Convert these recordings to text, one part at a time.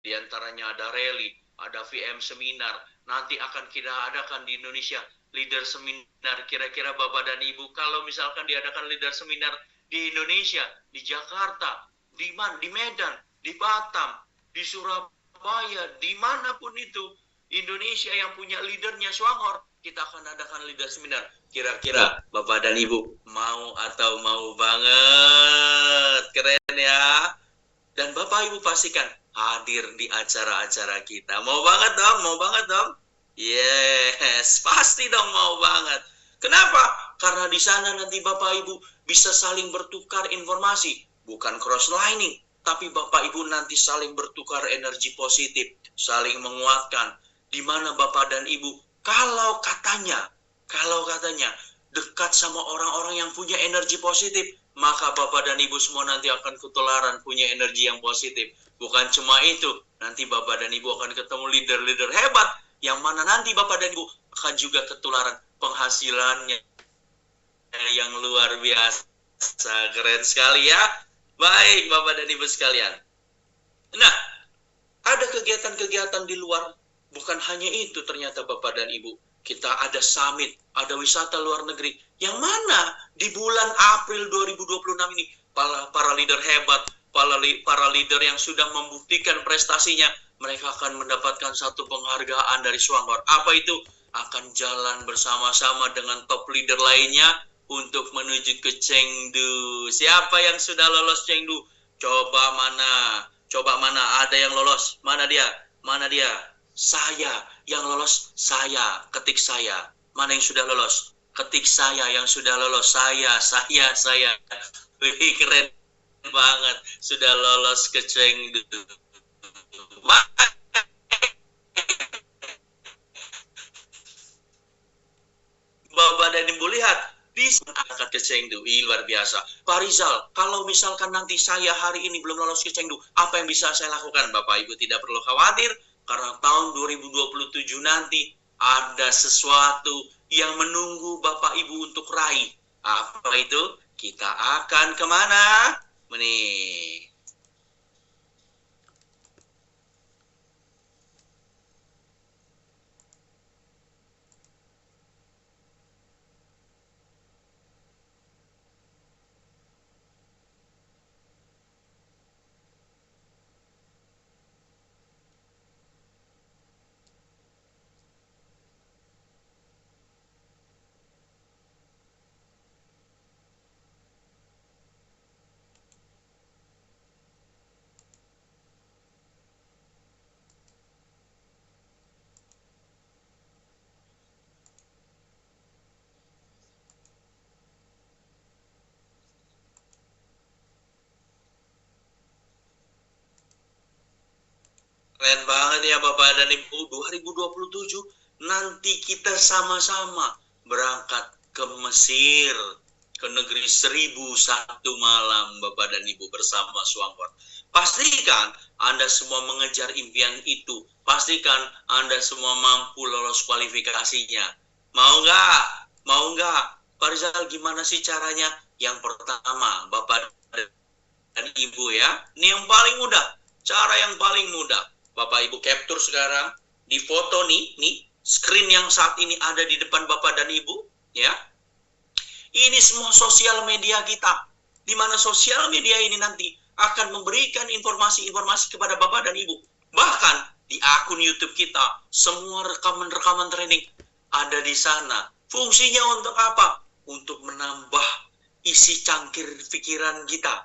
Di antaranya ada rally, ada VM seminar. Nanti akan kita adakan di Indonesia leader seminar. Kira-kira Bapak dan Ibu, kalau misalkan diadakan leader seminar di Indonesia, di Jakarta, di Medan, di Batam, di Surabaya, dimanapun itu, Indonesia yang punya leadernya Swanghor, kita akan adakan leader seminar. Kira-kira Bapak dan Ibu mau atau mau banget? Keren ya. Dan Bapak Ibu pastikan hadir di acara-acara kita. Mau banget dong, mau banget dong. Yes, pasti dong mau banget. Kenapa? Karena di sana nanti Bapak Ibu bisa saling bertukar informasi, bukan cross-lining, tapi Bapak Ibu nanti saling bertukar energi positif, saling menguatkan. Di mana Bapak dan Ibu, kalau katanya dekat sama orang-orang yang punya energi positif, maka Bapak dan Ibu semua nanti akan ketularan punya energi yang positif. Bukan cuma itu, nanti Bapak dan Ibu akan ketemu leader-leader hebat, yang mana nanti Bapak dan Ibu akan juga ketularan penghasilannya yang luar biasa. Keren sekali ya. Baik Bapak dan Ibu sekalian. Nah, ada kegiatan-kegiatan di luar. Bukan hanya itu ternyata Bapak dan Ibu. Kita ada summit, ada wisata luar negeri. Yang mana di bulan April 2026 ini, para leader hebat, para leader yang sudah membuktikan prestasinya, mereka akan mendapatkan satu penghargaan dari Swanghor. Apa itu? Akan jalan bersama-sama dengan top leader lainnya untuk menuju ke Chengdu. Siapa yang sudah lolos Chengdu? Coba mana? Coba mana? Ada yang lolos? Mana dia? Mana dia? Saya yang lolos, saya, ketik saya. Mana yang sudah lolos? Ketik saya yang sudah lolos, saya. Wih, keren banget. Sudah lolos ke Chengdu. Bapak dan Ibu lihat, bisa angkat ke Chengdu. Luar biasa. Pak Rizal, kalau misalkan nanti saya hari ini belum lolos ke Chengdu, apa yang bisa saya lakukan? Bapak Ibu tidak perlu khawatir, karena tahun 2027 nanti ada sesuatu yang menunggu Bapak Ibu untuk raih. Apa itu? Kita akan kemana? Nih. Keren banget ya Bapak dan Ibu. 2027 nanti kita sama-sama berangkat ke Mesir, ke negeri 1001 malam Bapak dan Ibu bersama Swanghor. Pastikan Anda semua mengejar impian itu. Pastikan Anda semua mampu lolos kualifikasinya. Mau nggak? Mau nggak? Pak Rizal, gimana sih caranya? Yang pertama, Bapak dan Ibu ya. Ini yang paling mudah. Cara yang paling mudah. Bapak Ibu capture sekarang di foto nih screen yang saat ini ada di depan Bapak dan Ibu ya. Ini semua sosial media kita. Di mana sosial media ini nanti akan memberikan informasi-informasi kepada Bapak dan Ibu. Bahkan di akun YouTube kita, semua rekaman-rekaman training ada di sana. Fungsinya untuk apa? Untuk menambah isi cangkir pikiran kita,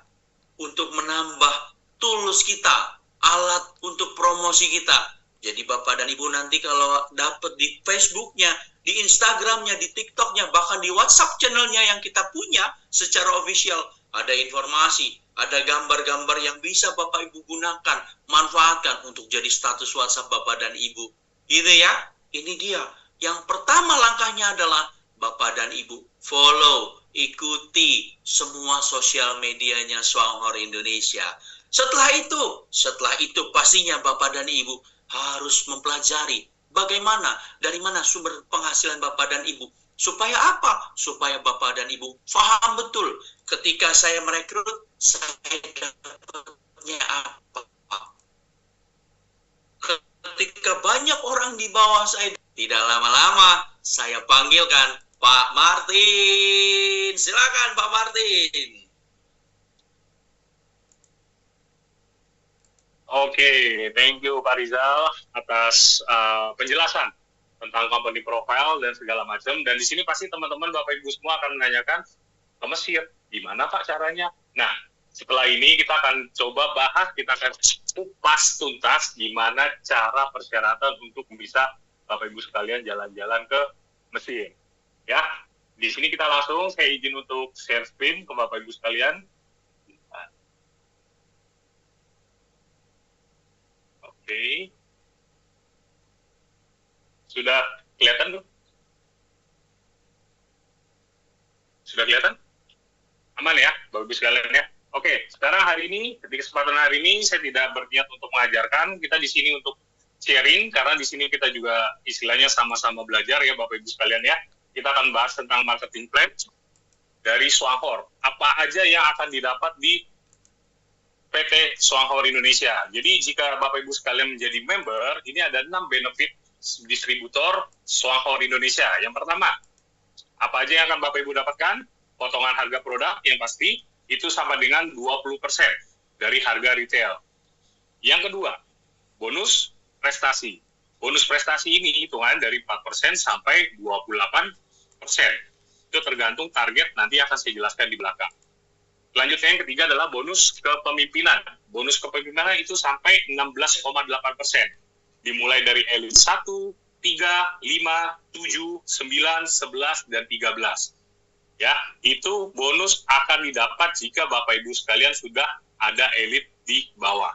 untuk menambah tools kita, alat untuk promosi kita. Jadi Bapak dan Ibu nanti kalau dapat di Facebooknya, di Instagramnya, di TikToknya, bahkan di WhatsApp channelnya yang kita punya secara official, ada informasi, ada gambar-gambar yang bisa Bapak Ibu gunakan, manfaatkan untuk jadi status WhatsApp Bapak dan Ibu. Gitu ya, ini dia. Yang pertama langkahnya adalah Bapak dan Ibu follow, ikuti semua sosial medianya Swanghor Indonesia. Setelah itu pastinya Bapak dan Ibu harus mempelajari bagaimana, dari mana sumber penghasilan Bapak dan Ibu. Supaya apa? Supaya Bapak dan Ibu paham betul ketika saya merekrut, saya dapatnya apa. ada banyak orang di bawah saya. Tidak lama-lama, saya panggilkan Pak Martin. Silakan Pak Martin. Oke, thank you Pak Rizal atas penjelasan tentang company profile dan segala macam. Dan di sini pasti teman-teman Bapak Ibu semua akan menanyakan ke Mesir, gimana Pak caranya? Nah, setelah ini kita akan coba bahas, kita akan kupas tuntas gimana cara persyaratan untuk bisa Bapak Ibu sekalian jalan-jalan ke Mesir. Ya, di sini kita langsung, saya izin untuk share screen ke Bapak Ibu sekalian. Oke. Sudah kelihatan tuh? Sudah kelihatan? Aman ya, Bapak Ibu sekalian ya? Oke, sekarang hari ini, di kesempatan hari ini, saya tidak berniat untuk mengajarkan. Kita di sini untuk sharing, karena di sini kita juga istilahnya sama-sama belajar ya, Bapak Ibu sekalian ya. Kita akan bahas tentang marketing plan dari Swanghor. Apa aja yang akan didapat di PT Swanghor Indonesia. Jadi jika Bapak Ibu sekalian menjadi member, ini ada 6 benefit distributor Swanghor Indonesia. Yang pertama, apa aja yang akan Bapak Ibu dapatkan? Potongan harga produk yang pasti, itu sama dengan 20% dari harga retail. Yang kedua, bonus prestasi. Bonus prestasi ini hitungan dari 4% sampai 28%. Itu tergantung target, nanti akan saya jelaskan di belakang. Selanjutnya yang ketiga adalah bonus kepemimpinan. Bonus kepemimpinan itu sampai 16,8%. Dimulai dari elit 1, 3, 5, 7, 9, 11, dan 13. Ya, itu bonus akan didapat jika Bapak Ibu sekalian sudah ada elit di bawah.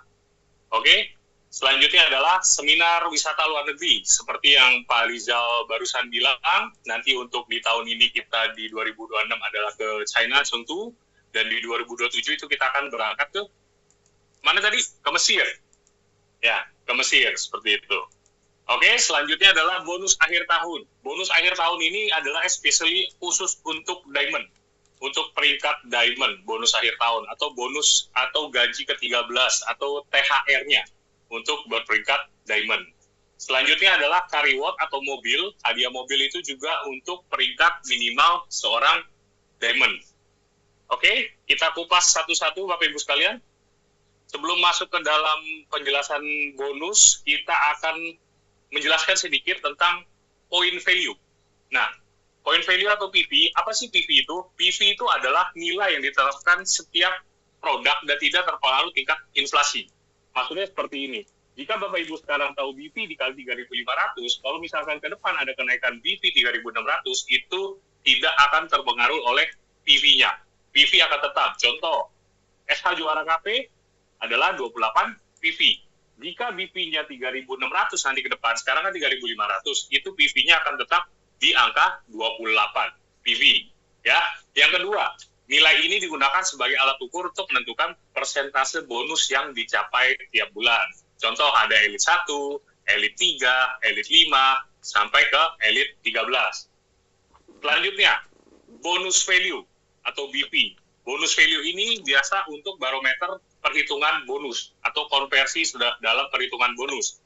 Oke? Selanjutnya adalah seminar wisata luar negeri. Seperti yang Pak Rizal barusan bilang, nanti untuk di tahun ini kita di 2026 adalah ke China, Chengdu. Dan di 2027 itu kita akan berangkat ke mana tadi? Ke Mesir. Ya, ke Mesir, seperti itu. Oke, selanjutnya adalah bonus akhir tahun. Bonus akhir tahun ini adalah especially khusus untuk diamond. Untuk peringkat diamond, bonus akhir tahun. Atau bonus atau gaji ke-13 atau THR-nya untuk berperingkat diamond. Selanjutnya adalah car reward atau mobil. Hadiah mobil itu juga untuk peringkat minimal seorang diamond. Oke, kita kupas satu-satu Bapak Ibu sekalian. Sebelum masuk ke dalam penjelasan bonus, kita akan menjelaskan sedikit tentang point value. Nah, point value atau PV, apa sih PV itu? PV itu adalah nilai yang diterapkan setiap produk dan tidak terpengaruh tingkat inflasi. Maksudnya seperti ini. Jika Bapak Ibu sekarang tahu BP dikali 3.500, kalau misalkan ke depan ada kenaikan BP 3.600, itu tidak akan terpengaruh oleh PV-nya. PV akan tetap. Contoh, SH Juara KP adalah 28 PV. Jika BP-nya 3.600 nanti ke depan, sekarang kan 3.500, itu PV-nya akan tetap di angka 28 PV. Ya. Yang kedua, nilai ini digunakan sebagai alat ukur untuk menentukan persentase bonus yang dicapai tiap bulan. Contoh, ada elit 1, elit 3, elit 5, sampai ke elit 13. Selanjutnya, bonus value atau BP. Bonus value ini biasa untuk barometer perhitungan bonus atau konversi dalam perhitungan bonus.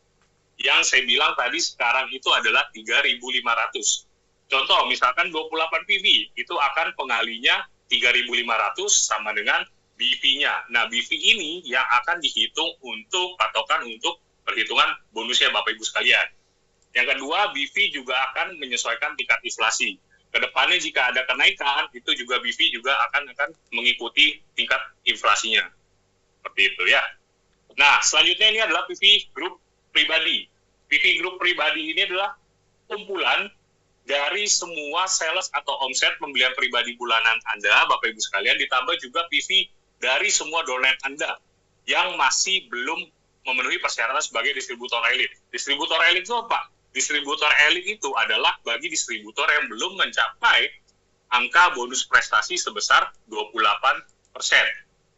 Yang saya bilang tadi sekarang itu adalah 3.500. Contoh, misalkan 28 PV, itu akan pengalinya 3.500 sama dengan BP-nya. Nah, BP ini yang akan dihitung untuk patokan untuk perhitungan bonusnya Bapak Ibu sekalian. Yang kedua, BP juga akan menyesuaikan tingkat inflasi. Kedepannya jika ada kenaikan, itu juga BP juga akan mengikuti tingkat inflasinya. Seperti itu ya. Nah, selanjutnya ini adalah PV Group pribadi. PV Group pribadi ini adalah kumpulan dari semua sales atau omset pembelian pribadi bulanan Anda, Bapak Ibu sekalian, ditambah juga PV dari semua downline Anda yang masih belum memenuhi persyaratan sebagai distributor elit. Distributor elit itu apa? Distributor elit itu adalah bagi distributor yang belum mencapai angka bonus prestasi sebesar 28%.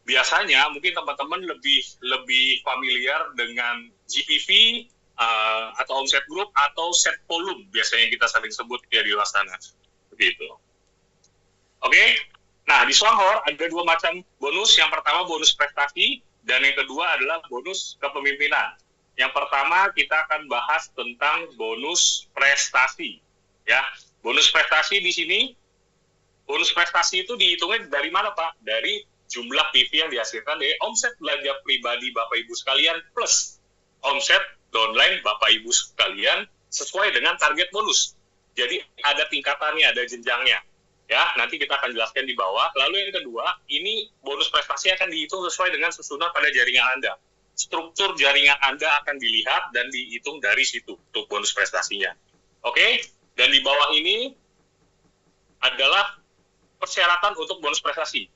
Biasanya mungkin teman-teman lebih familiar dengan GPV atau omset grup atau set volume biasanya kita sering sebut ya di luar sana. Begitu. Oke. Nah, di Swanghor ada dua macam bonus. Yang pertama bonus prestasi dan yang kedua adalah bonus kepemimpinan. Yang pertama kita akan bahas tentang bonus prestasi. Ya, bonus prestasi di sini, bonus prestasi itu dihitungnya dari mana, Pak? Dari jumlah PV yang dihasilkan dari omset belanja pribadi Bapak Ibu sekalian plus omset downline Bapak Ibu sekalian sesuai dengan target bonus. Jadi ada tingkatannya, ada jenjangnya. Ya, nanti kita akan jelaskan di bawah. Lalu yang kedua, ini bonus prestasi akan dihitung sesuai dengan susunan pada jaringan Anda. Struktur jaringan Anda akan dilihat dan dihitung dari situ untuk bonus prestasinya. Oke? Dan di bawah ini adalah persyaratan untuk bonus prestasi.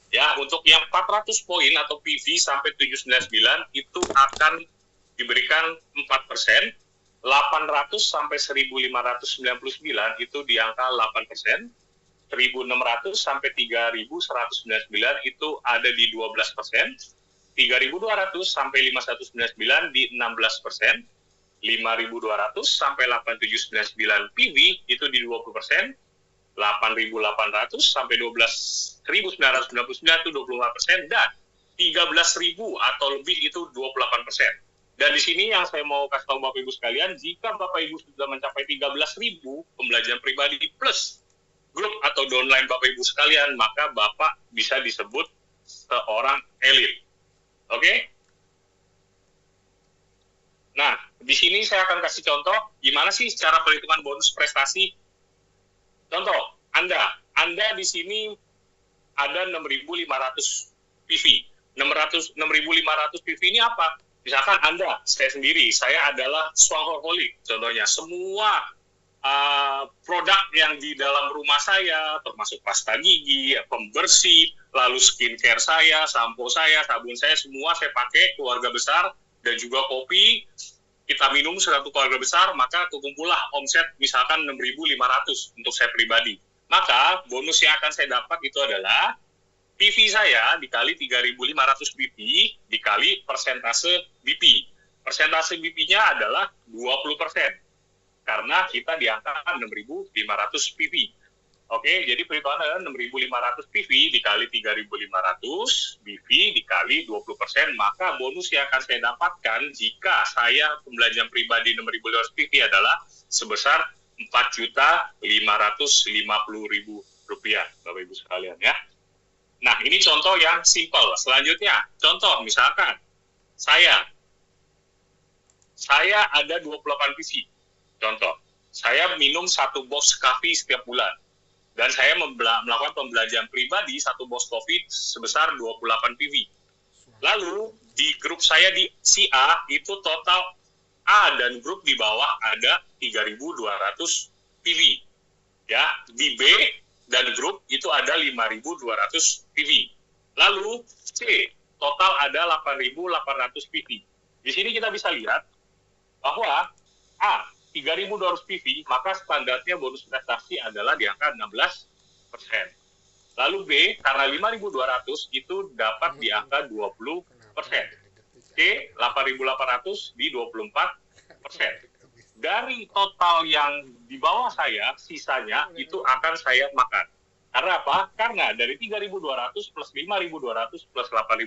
Ya, untuk yang 400 poin atau PV sampai 799 itu akan diberikan 4%, 800 sampai 1599 itu di angka 8%, 1600 sampai 3199 itu ada di 12%, 3200 sampai 5199 di 16%, 5200 sampai 8799 PV itu di 20%, 8.800 sampai 12.999 itu 25%, dan 13.000 atau lebih itu 28%. Dan di sini yang saya mau kasih tahu Bapak Ibu sekalian, jika Bapak Ibu sudah mencapai 13.000 pembelajaran pribadi plus grup atau downline Bapak Ibu sekalian, maka Bapak bisa disebut seorang elit. Oke? Nah, di sini saya akan kasih contoh gimana sih cara perhitungan bonus prestasi. Contoh, Anda di sini ada 6.500 PV. 6.500 PV ini apa? Misalkan saya sendiri, saya adalah swanghoholic. Contohnya, semua produk yang di dalam rumah saya, termasuk pasta gigi, pembersih, lalu skincare saya, sampo saya, sabun saya, semua saya pakai keluarga besar, dan juga kopi, kita minum satu keluarga besar, maka kekumpulah omset misalkan 6.500 untuk saya pribadi. Maka bonus yang akan saya dapat itu adalah PV saya dikali 3.500 BP dikali persentase BP. Persentase BP-nya adalah 20%. Karena kita di angka 6.500 PV. Oke, jadi perhitungan adalah 6.500 PV dikali 3.500 PV dikali 20%, maka bonus yang akan saya dapatkan jika saya pembelajaran pribadi 6.500 PV adalah sebesar Rp4.550.000, Bapak Ibu sekalian ya. Nah, ini contoh yang simple. Selanjutnya, contoh misalkan saya ada 28 PC. Contoh, saya minum 1 box kopi setiap bulan. Dan saya melakukan pembelajaran pribadi 1 box kopi sebesar 28 PV. Lalu, di grup saya di si A, itu total A dan grup di bawah ada 3.200 PV. Ya, di B dan grup itu ada 5.200 PV. Lalu, C, total ada 8.800 PV. Di sini kita bisa lihat bahwa A, 3.200 PV, maka standarnya bonus prestasi adalah di angka 16%. Lalu B, karena 5.200 itu dapat di angka 20%. C, 8.800 di 24%. Dari total yang di bawah saya, sisanya itu akan saya makan. Karena apa? Karena dari 3.200 plus 5.200 plus 8.800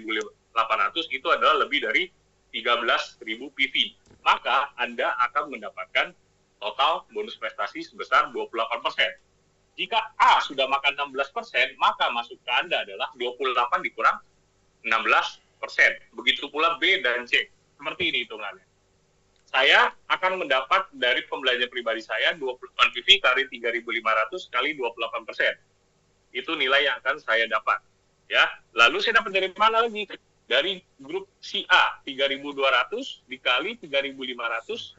itu adalah lebih dari 13.000 PV. Maka Anda akan mendapatkan total bonus prestasi sebesar 28%. Jika A sudah makan 16%, maka masuk ke Anda adalah 28 dikurang 16%. Begitu pula B dan C. Seperti ini hitungannya. Saya akan mendapat dari pembelajaran pribadi saya 28 PV kali 3.500 kali 28%. Itu nilai yang akan saya dapat. Ya, lalu saya dapat dari mana lagi? Dari grup si A, 3.200 dikali 3.500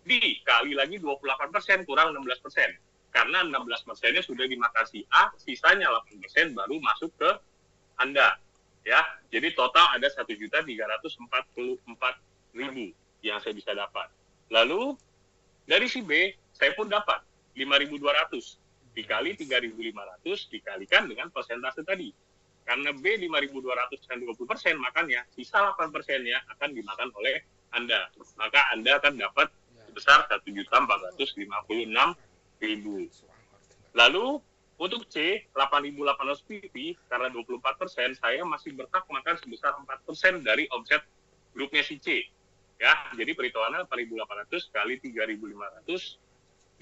dikali lagi 28% kurang 16%. Karena 16%-nya sudah dimakan si A, sisanya 8% baru masuk ke Anda. Ya, jadi total ada 1.344.000 yang saya bisa dapat. Lalu dari si B, saya pun dapat 5.200 dikali 3.500 dikalikan dengan persentase tadi. Karena B 5.200 dan 20%, makanya sisa 8%-nya akan dimakan oleh Anda. Maka Anda akan dapat sebesar 1.456.000. Lalu untuk C, 8.800 PV, karena 24%, saya masih berhak makan sebesar 4% dari omset grupnya si C. Ya, jadi perhitungannya 4.800 kali 3.500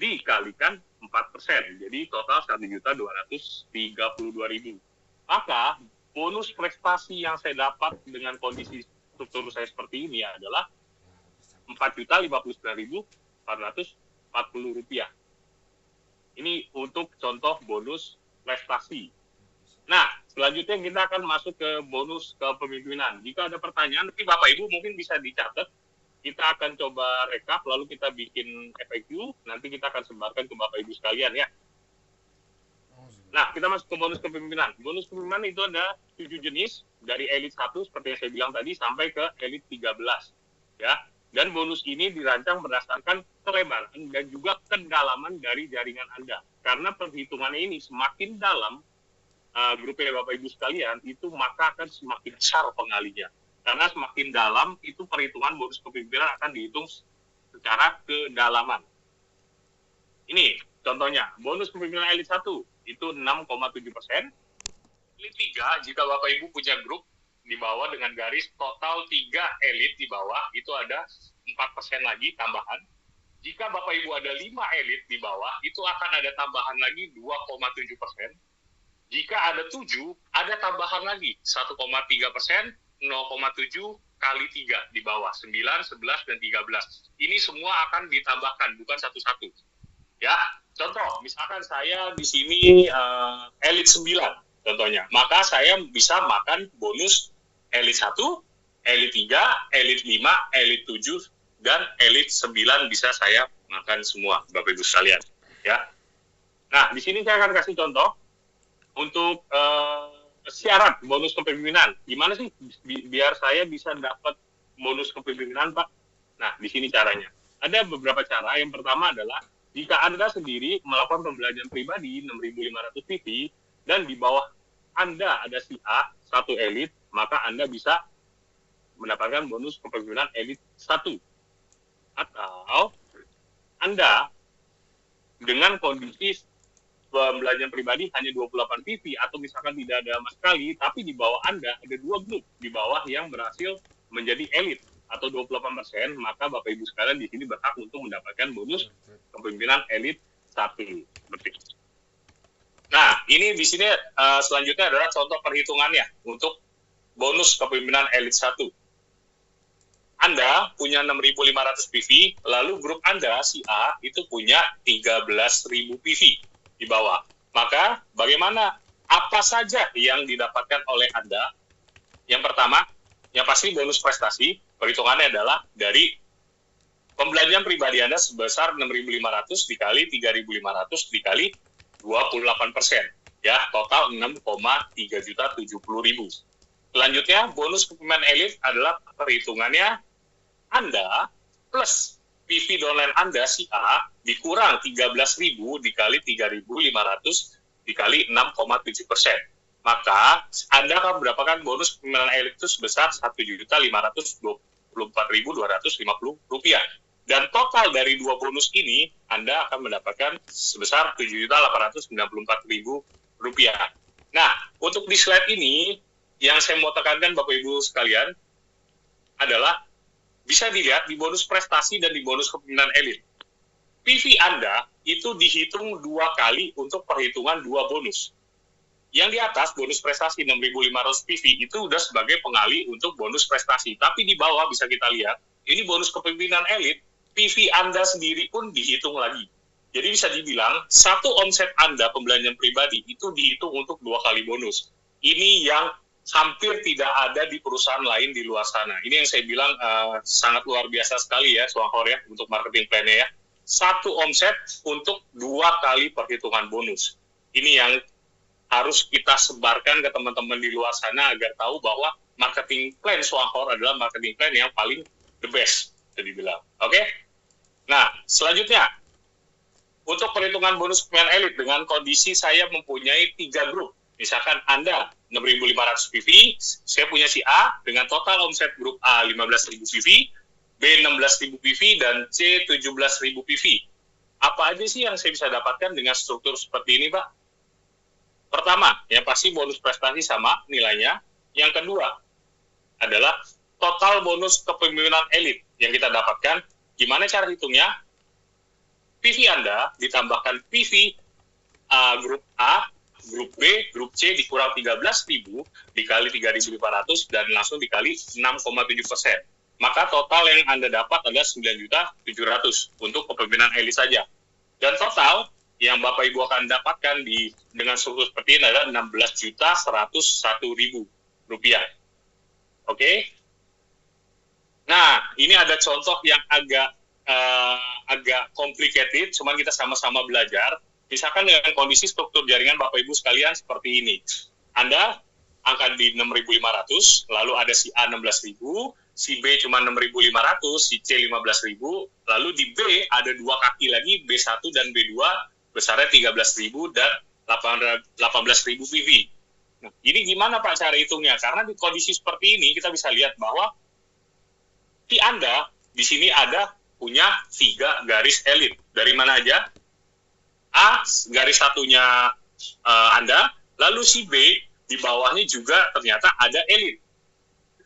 dikalikan 4%. Jadi total 1.232.000. Maka bonus prestasi yang saya dapat dengan kondisi struktur saya seperti ini adalah Rp4.059.440. Ini untuk contoh bonus prestasi. Nah, selanjutnya kita akan masuk ke bonus kepemimpinan. Jika ada pertanyaan, nanti Bapak Ibu mungkin bisa dicatat. Kita akan coba rekap, lalu kita bikin FAQ, nanti kita akan sebarkan ke Bapak Ibu sekalian ya. Nah, kita masuk ke bonus kepemimpinan. Bonus kepemimpinan itu ada 7 jenis, dari elit 1 seperti yang saya bilang tadi sampai ke elit 13. Ya. Dan bonus ini dirancang berdasarkan kelebaran dan juga kedalaman dari jaringan Anda. Karena perhitungannya ini semakin dalam grupnya Bapak Ibu sekalian, itu maka akan semakin besar pengalinya. Karena semakin dalam, itu perhitungan bonus kepemimpinan akan dihitung secara kedalaman. Ini contohnya, bonus kepemimpinan elit 1 itu 6,7%. Elit 3, jika Bapak Ibu punya grup di bawah dengan garis total 3 elit di bawah, itu ada 4% lagi tambahan. Jika Bapak Ibu ada 5 elit di bawah, itu akan ada tambahan lagi 2,7%. Jika ada 7, ada tambahan lagi 1,3%, 0,7 kali 3 di bawah, 9, 11, dan 13. Ini semua akan ditambahkan, bukan satu-satu. Ya, contoh, misalkan saya di sini elit 9, contohnya. Maka saya bisa makan bonus elit 1, elit 3, elit 5, elit 7, dan elit 9 bisa saya makan semua, Bapak Ibu sekalian. Ya. Nah, di sini saya akan kasih contoh untuk syarat bonus kepemimpinan. Gimana sih biar saya bisa dapat bonus kepemimpinan, Pak? Nah, di sini caranya. Ada beberapa cara. Yang pertama adalah jika Anda sendiri melakukan pembelajaran pribadi 6.500 PV dan di bawah Anda ada si A, satu elit, maka Anda bisa mendapatkan bonus kepemimpinan elit 1. Atau Anda dengan kondisi pembelajaran pribadi hanya 28 PV atau misalkan tidak ada sama sekali, tapi di bawah Anda ada 2 grup di bawah yang berhasil menjadi elit atau 28%, maka Bapak Ibu sekalian di sini berhak untuk mendapatkan bonus kepemimpinan elit 1. Nah, ini di sini selanjutnya adalah contoh perhitungannya untuk bonus kepemimpinan elit 1. Anda punya 6.500 PV, lalu grup Anda, si A, itu punya 13.000 PV di bawah. Maka bagaimana, apa saja yang didapatkan oleh Anda? Yang pertama, yang pasti bonus prestasi, perhitungannya adalah dari pembelajaran pribadi Anda sebesar 6.500 dikali 3.500 dikali 28%. Ya, total 6,370.000. Selanjutnya, bonus kepemimpinan elit adalah perhitungannya Anda plus PV downline Anda si A dikurang 13.000 dikali 3.500 dikali 6,7%. Maka Anda akan mendapatkan bonus kepemimpinan elit itu sebesar Rp1.524.250. Dan total dari dua bonus ini Anda akan mendapatkan sebesar Rp7.894.000. Nah, untuk di slide ini yang saya mau tekankan Bapak Ibu sekalian adalah bisa dilihat di bonus prestasi dan di bonus kepemimpinan elit. PV Anda itu dihitung 2 kali untuk perhitungan 2 bonus. Yang di atas bonus prestasi 6.500 PV itu udah sebagai pengali untuk bonus prestasi. Tapi di bawah bisa kita lihat, ini bonus kepemimpinan elit, PV Anda sendiri pun dihitung lagi. Jadi bisa dibilang, satu omset Anda pembelanjaan pribadi itu dihitung untuk 2 kali bonus. Ini yang hampir tidak ada di perusahaan lain di luar sana. Ini yang saya bilang sangat luar biasa sekali ya, Suanghor ya, untuk marketing plan-nya ya. Satu omset untuk 2 kali perhitungan bonus. Ini yang harus kita sebarkan ke teman-teman di luar sana agar tahu bahwa marketing plan Suanghor adalah marketing plan yang paling the best, bisa dibilang. Oke? Nah, selanjutnya, untuk perhitungan bonus kepemimpinan elit dengan kondisi saya mempunyai 3 grup. Misalkan Anda 6.500 PV, saya punya si A dengan total omset grup A 15.000 PV, B 16.000 PV, dan C 17.000 PV. Apa aja sih yang saya bisa dapatkan dengan struktur seperti ini, Pak? Pertama, yang pasti bonus prestasi sama nilainya. Yang kedua adalah total bonus kepemimpinan elit yang kita dapatkan. Gimana cara hitungnya? PV Anda ditambahkan PV grup A, grup B, grup C dikurang 13.000 dikali 3.500 dan langsung dikali 6,7%. Maka total yang Anda dapat adalah 9.700.000 untuk kepemimpinan elit saja. Dan total yang Bapak Ibu akan dapatkan dengan struktur seperti ini adalah 16.101.000 rupiah. Oke? Nah, ini ada contoh yang agak complicated, cuman kita sama-sama belajar. Misalkan dengan kondisi struktur jaringan Bapak Ibu sekalian seperti ini. Anda angka di 6.500, lalu ada si A 16.000, si B cuma 6.500, si C 15.000, lalu di B ada dua kaki lagi, B1 dan B2, besarnya 13.000 dan 18.000 PV. Nah, ini gimana Pak cara hitungnya? Karena di kondisi seperti ini kita bisa lihat bahwa si Anda di sini ada punya 3 garis elit. Dari mana aja? A, garis satunya Anda, lalu si B, di bawahnya juga ternyata ada elit.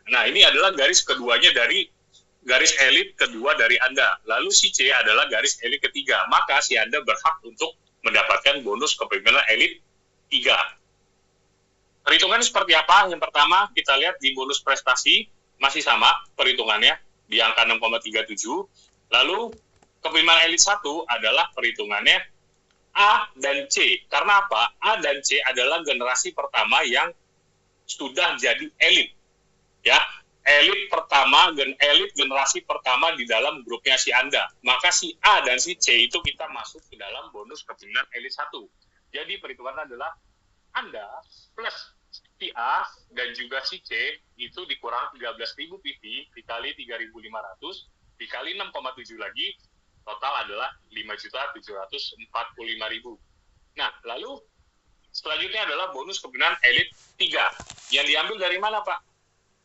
Nah, ini adalah garis keduanya dari garis elit kedua dari Anda. Lalu si C adalah garis elit ketiga. Maka si Anda berhak untuk mendapatkan bonus kepemimpinan elit 3. Perhitungannya seperti apa? Yang pertama, kita lihat di bonus prestasi, masih sama perhitungannya, di angka 6,37. Lalu, kepemimpinan elit 1 adalah perhitungannya A dan C. Karena apa? A dan C adalah generasi pertama yang sudah jadi elit. Ya, elit pertama dan elit generasi pertama di dalam grupnya si Anda. Maka si A dan si C itu kita masuk ke dalam bonus kepemimpinan elit 1. Jadi perhitungan adalah Anda plus si A dan juga si C itu dikurang 13.000 PV dikali 3.500 dikali 6,7 lagi, total adalah 5.745.000. Nah, lalu selanjutnya adalah bonus kepemimpinan elit 3. Yang diambil dari mana, Pak?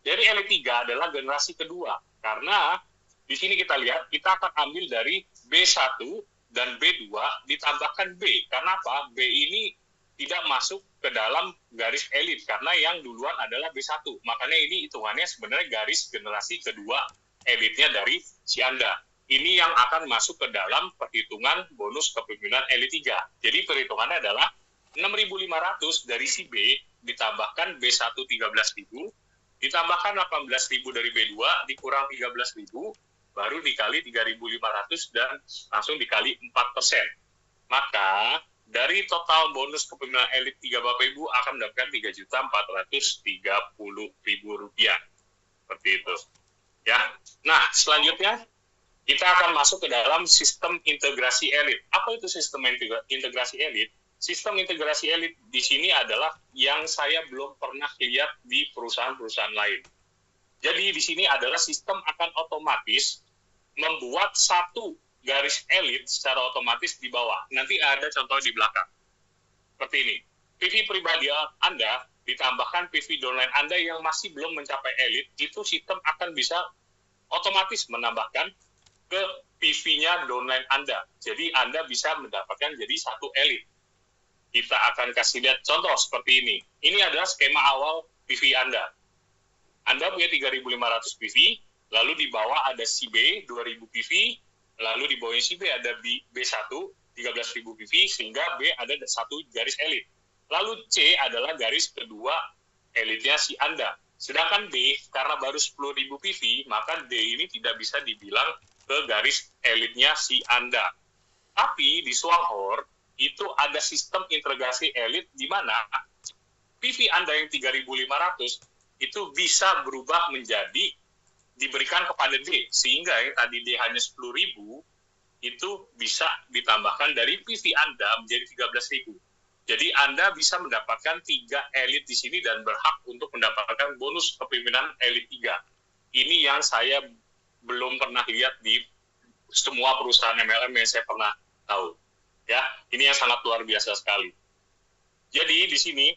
Dari elit 3 adalah generasi kedua. Karena di sini kita lihat, kita akan ambil dari B1 dan B2 ditambahkan B. Karena apa? B ini tidak masuk ke dalam garis elit. Karena yang duluan adalah B1. Makanya ini hitungannya sebenarnya garis generasi kedua elitnya dari si Anda. Ini yang akan masuk ke dalam perhitungan bonus kepemimpinan elit 3. Jadi perhitungannya adalah 6.500 dari si B ditambahkan B1 13.000 ditambahkan 18.000 dari B2 dikurang 13.000 baru dikali 3.500 dan langsung dikali 4%. Maka dari total bonus kepemimpinan elit 3 Bapak Ibu akan mendapatkan 3.430.000 rupiah. Seperti itu. Ya. Nah, selanjutnya kita akan masuk ke dalam sistem integrasi elit. Apa itu sistem integrasi elit? Sistem integrasi elit di sini adalah yang saya belum pernah lihat di perusahaan-perusahaan lain. Jadi di sini adalah sistem akan otomatis membuat satu garis elit secara otomatis di bawah. Nanti ada contoh di belakang. Seperti ini. PV pribadi Anda ditambahkan PV downline Anda yang masih belum mencapai elit, itu sistem akan bisa otomatis menambahkan ke PV-nya downline Anda. Jadi Anda bisa mendapatkan jadi satu elit. Kita akan kasih lihat contoh seperti ini. Ini adalah skema awal PV Anda. Anda punya 3.500 PV, lalu di bawah ada si B 2.000 PV, lalu di bawahnya si B ada B1 13.000 PV, sehingga B ada satu garis elit. Lalu C adalah garis kedua elitnya si Anda. Sedangkan D, karena baru 10.000 PV, maka D ini tidak bisa dibilang ke garis elitnya si Anda. Tapi di Swanghor, itu ada sistem integrasi elit di mana PV Anda yang 3.500 itu bisa berubah menjadi diberikan kepada D. Sehingga yang tadi D hanya 10.000, itu bisa ditambahkan dari PV Anda menjadi 13.000. Jadi Anda bisa mendapatkan 3 elit di sini dan berhak untuk mendapatkan bonus kepemimpinan elit 3. Ini yang saya belum pernah lihat di semua perusahaan MLM yang saya pernah tahu. Ya, ini yang sangat luar biasa sekali. Jadi di sini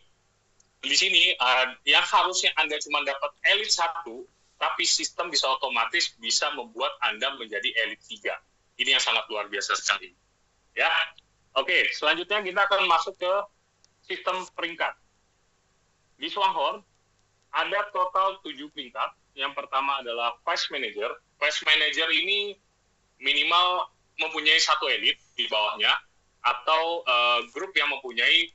yang harusnya Anda cuma dapat elit 1, tapi sistem bisa otomatis bisa membuat Anda menjadi elit 3. Ini yang sangat luar biasa sekali. Ya. Oke, selanjutnya kita akan masuk ke sistem peringkat. Di Swanghor ada total 7 peringkat. Yang pertama adalah Vice Manager. Vice Manager ini minimal mempunyai satu elit di bawahnya, atau grup yang mempunyai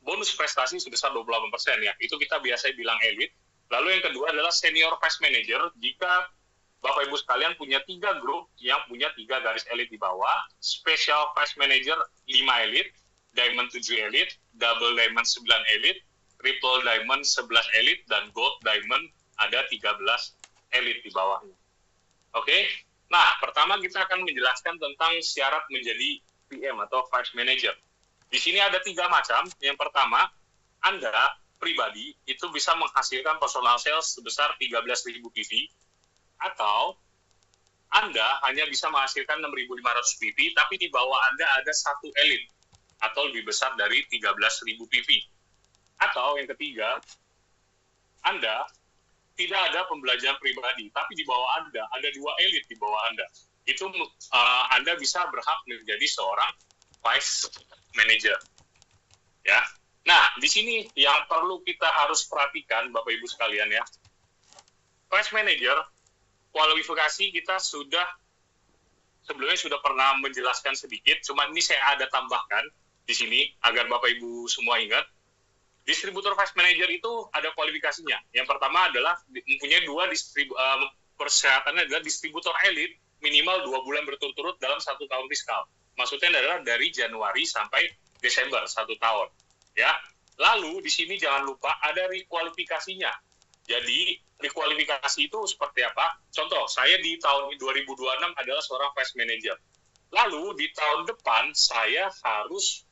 bonus prestasi sebesar 28% ya. Itu kita biasanya bilang elit. Lalu yang kedua adalah Senior Vice Manager. Jika Bapak Ibu sekalian punya 3 grup yang punya 3 garis elit di bawah, Special Vice Manager 5 elit, Diamond 7 elit, Double Diamond 9 elit, Triple Diamond 11 elit, dan Gold Diamond ada 13 elit di bawahnya. Oke? Nah, pertama kita akan menjelaskan tentang syarat menjadi PM atau Vice Manager. Di sini ada 3 macam. Yang pertama, Anda pribadi itu bisa menghasilkan personal sales sebesar 13.000 PV, atau Anda hanya bisa menghasilkan 6.500 PV, tapi di bawah Anda ada satu elit, atau lebih besar dari 13.000 PV. Atau yang ketiga, Anda tidak ada pembelajaran pribadi, tapi di bawah Anda ada 2 elit di bawah Anda. Itu Anda bisa berhak menjadi seorang Vice Manager. Ya. Nah, di sini yang perlu kita harus perhatikan, Bapak Ibu sekalian ya. Vice Manager, kualifikasi kita sebelumnya sudah pernah menjelaskan sedikit, cuma ini saya ada tambahkan di sini agar Bapak Ibu semua ingat. Distributor Vice Manager itu ada kualifikasinya. Yang pertama adalah mempunyai 2 persyaratannya adalah distributor elit minimal 2 bulan berturut-turut dalam 1 tahun fiskal. Maksudnya adalah dari Januari sampai Desember 1 tahun. Ya. Lalu di sini jangan lupa ada rekualifikasinya. Jadi rekualifikasi itu seperti apa? Contoh, saya di tahun 2026 adalah seorang Vice Manager. Lalu di tahun depan saya harus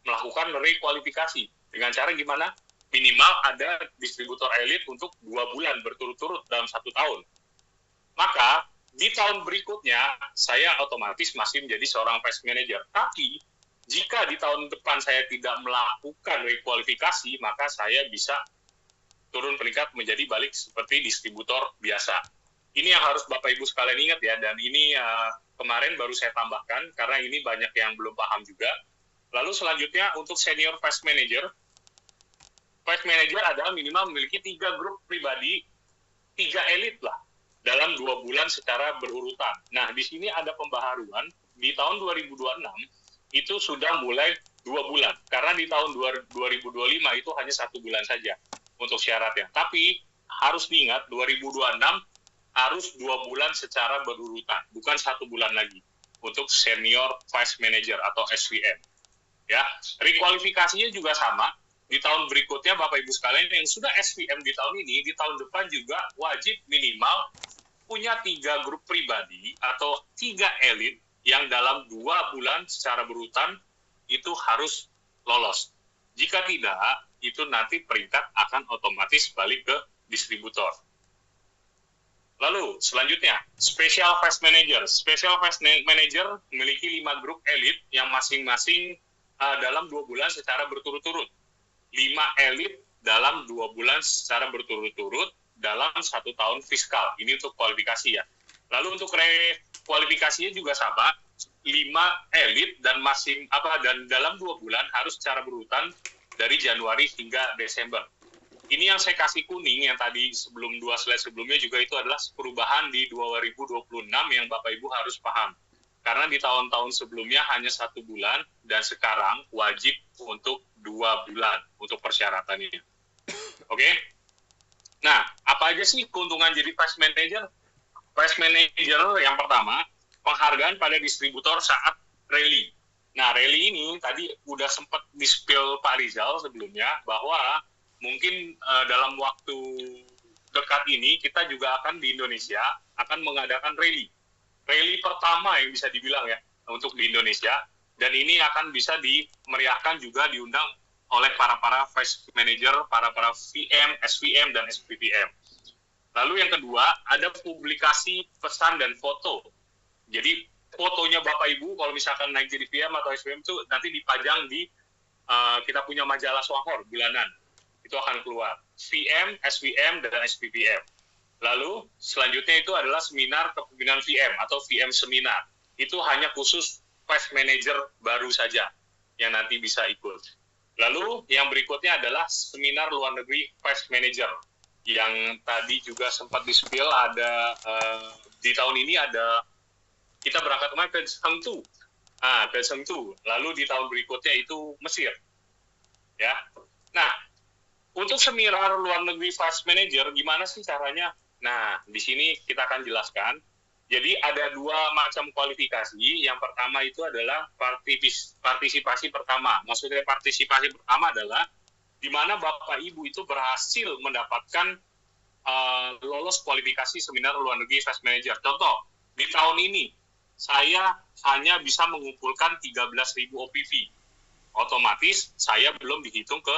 melakukan rekualifikasi. Dengan cara gimana? Minimal ada distributor elit untuk 2 bulan berturut-turut dalam 1 tahun. Maka di tahun berikutnya saya otomatis masih menjadi seorang Vice Manager. Tapi jika di tahun depan saya tidak melakukan rekualifikasi, maka saya bisa turun peringkat menjadi balik seperti distributor biasa. Ini yang harus Bapak Ibu sekalian ingat ya, dan ini kemarin baru saya tambahkan karena ini banyak yang belum paham juga. Lalu selanjutnya untuk Senior Vice Manager. Vice Manager adalah minimal memiliki 3 grup pribadi, 3 elit lah, dalam 2 bulan secara berurutan. Nah, di sini ada pembaharuan, di tahun 2026 itu sudah mulai 2 bulan. Karena di tahun 2025 itu hanya 1 bulan saja untuk syaratnya. Tapi harus diingat, 2026 harus 2 bulan secara berurutan, bukan 1 bulan lagi untuk Senior Vice Manager atau SVM. Ya, rekualifikasinya juga sama. Di tahun berikutnya Bapak Ibu sekalian yang sudah SVM di tahun ini, di tahun depan juga wajib minimal punya 3 grup pribadi atau 3 elit yang dalam 2 bulan secara berurutan itu harus lolos. Jika tidak, itu nanti peringkat akan otomatis balik ke distributor. Lalu selanjutnya, Special Vice Manager. Special Vice Manager memiliki 5 grup elit yang masing-masing dalam 2 bulan secara berturut-turut. 5 elit dalam 2 bulan secara berturut-turut dalam 1 tahun fiskal. Ini untuk kualifikasi ya. Lalu untuk rekualifikasinya juga sama, 5 elit dan dan dalam 2 bulan harus secara berurutan dari Januari hingga Desember. Ini yang saya kasih kuning yang tadi sebelum 2 slide sebelumnya juga itu adalah perubahan di 2026 yang Bapak Ibu harus paham. Karena di tahun-tahun sebelumnya hanya 1 bulan dan sekarang wajib untuk 2 bulan untuk persyaratannya. Oke? Nah, apa aja sih keuntungan jadi Vice Manager? Vice Manager yang pertama, penghargaan pada distributor saat rally. Nah, rally ini tadi udah sempat di-spill Pak Rizal sebelumnya bahwa mungkin dalam waktu dekat ini kita juga akan di Indonesia akan mengadakan rally. Rally pertama yang bisa dibilang ya untuk di Indonesia, dan ini akan bisa dimeriahkan juga diundang oleh para Vice Manager, para VM, SVM, dan SPVM. Lalu yang kedua, ada publikasi pesan dan foto. Jadi fotonya Bapak Ibu kalau misalkan naik jadi VM atau SVM itu nanti dipajang di kita punya majalah Swahor bulanan. Itu akan keluar. VM, SVM, dan SPVM. Lalu selanjutnya itu adalah seminar kepemimpinan VM atau VM seminar. Itu hanya khusus Vice Manager baru saja yang nanti bisa ikut. Lalu yang berikutnya adalah seminar luar negeri Vice Manager yang tadi juga sempat di-spill ada di tahun ini kita berangkat kemarin ke Chengdu. Ke Chengdu. Lalu di tahun berikutnya itu Mesir. Ya. Nah, untuk seminar luar negeri Fast Manager, gimana sih caranya? Nah, di sini kita akan jelaskan. Jadi ada dua macam kualifikasi. Yang pertama itu adalah partisipasi pertama. Maksudnya partisipasi pertama adalah di mana Bapak Ibu itu berhasil mendapatkan lolos kualifikasi seminar luar negeri Fast Manager. Contoh, di tahun ini saya hanya bisa mengumpulkan 13.000 OPV. Otomatis saya belum dihitung ke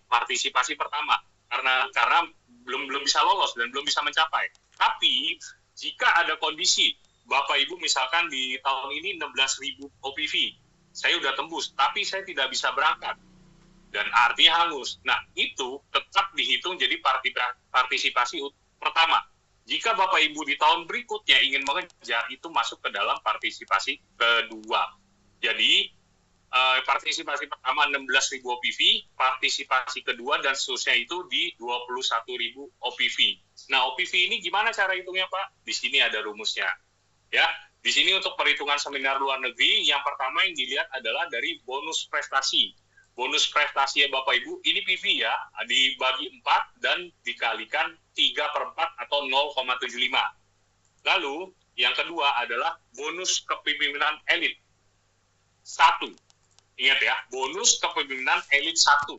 partisipasi pertama karena belum bisa lolos dan belum bisa mencapai. Tapi jika ada kondisi Bapak Ibu misalkan di tahun ini 16.000 OPV, saya udah tembus, tapi saya tidak bisa berangkat dan artinya hangus. Nah, itu tetap dihitung jadi partisipasi pertama. Jika Bapak Ibu di tahun berikutnya ingin mengejar, itu masuk ke dalam partisipasi kedua. Jadi, partisipasi pertama 16.000 OPV, partisipasi kedua dan seterusnya itu di 21.000 OPV. Nah, OPV ini gimana cara hitungnya, Pak? Di sini ada rumusnya. Ya, di sini untuk perhitungan seminar luar negeri, yang pertama yang dilihat adalah dari bonus prestasi. Bonus prestasi ya Bapak Ibu, ini PV ya, dibagi 4 dan dikalikan 3/4 atau 0,75. Lalu, yang kedua adalah bonus kepemimpinan elit. 1. Ingat ya, bonus kepemimpinan elit 1.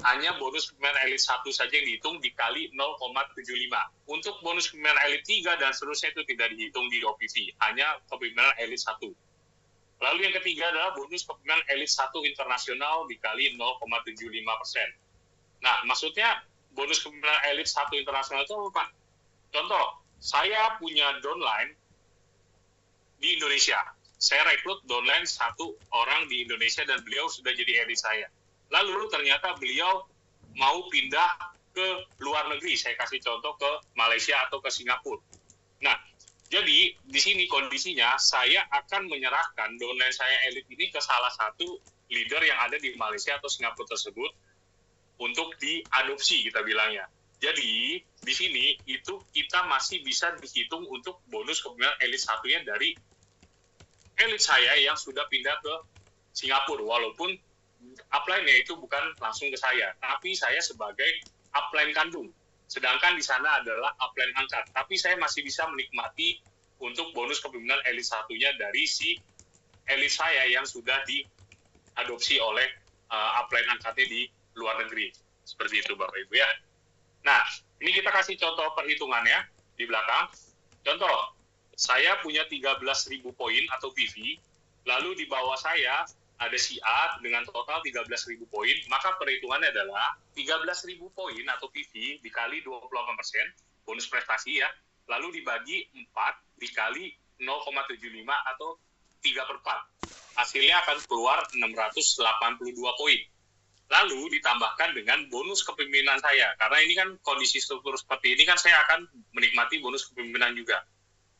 Hanya bonus kepemimpinan elit 1 saja yang dihitung dikali 0,75. Untuk bonus kepemimpinan elit 3 dan seterusnya itu tidak dihitung di OPV, hanya kepemimpinan elit 1. Lalu yang ketiga adalah bonus kepemimpinan elit 1 internasional dikali 0,75%. Nah, maksudnya bonus kepemimpinan elit 1 internasional itu apa, Pak? Contoh, saya punya downline di Indonesia. Saya rekrut downline 1 orang di Indonesia dan beliau sudah jadi elit saya. Lalu ternyata beliau mau pindah ke luar negeri. Saya kasih contoh ke Malaysia atau ke Singapura. Nah, jadi, di sini kondisinya, saya akan menyerahkan downline saya elit ini ke salah satu leader yang ada di Malaysia atau Singapura tersebut untuk diadopsi, kita bilangnya. Jadi, di sini, itu kita masih bisa dihitung untuk bonus kepemimpinan elit satunya dari elit saya yang sudah pindah ke Singapura, walaupun upline-nya itu bukan langsung ke saya, tapi saya sebagai upline kandung. Sedangkan di sana adalah upline angkat. Tapi saya masih bisa menikmati untuk bonus kepemimpinan elit satunya dari si elit saya yang sudah diadopsi oleh upline angkatnya di luar negeri. Seperti itu Bapak Ibu ya. Nah, ini kita kasih contoh perhitungannya di belakang. Contoh, saya punya 13.000 poin atau PV, lalu di bawah saya ada si A dengan total 13.000 poin, maka perhitungannya adalah 13.000 poin atau PV dikali 28%, bonus prestasi ya, lalu dibagi 4 dikali 0,75 atau 3/4. Hasilnya akan keluar 682 poin. Lalu ditambahkan dengan bonus kepemimpinan saya, karena ini kan kondisi struktur seperti ini kan saya akan menikmati bonus kepemimpinan juga.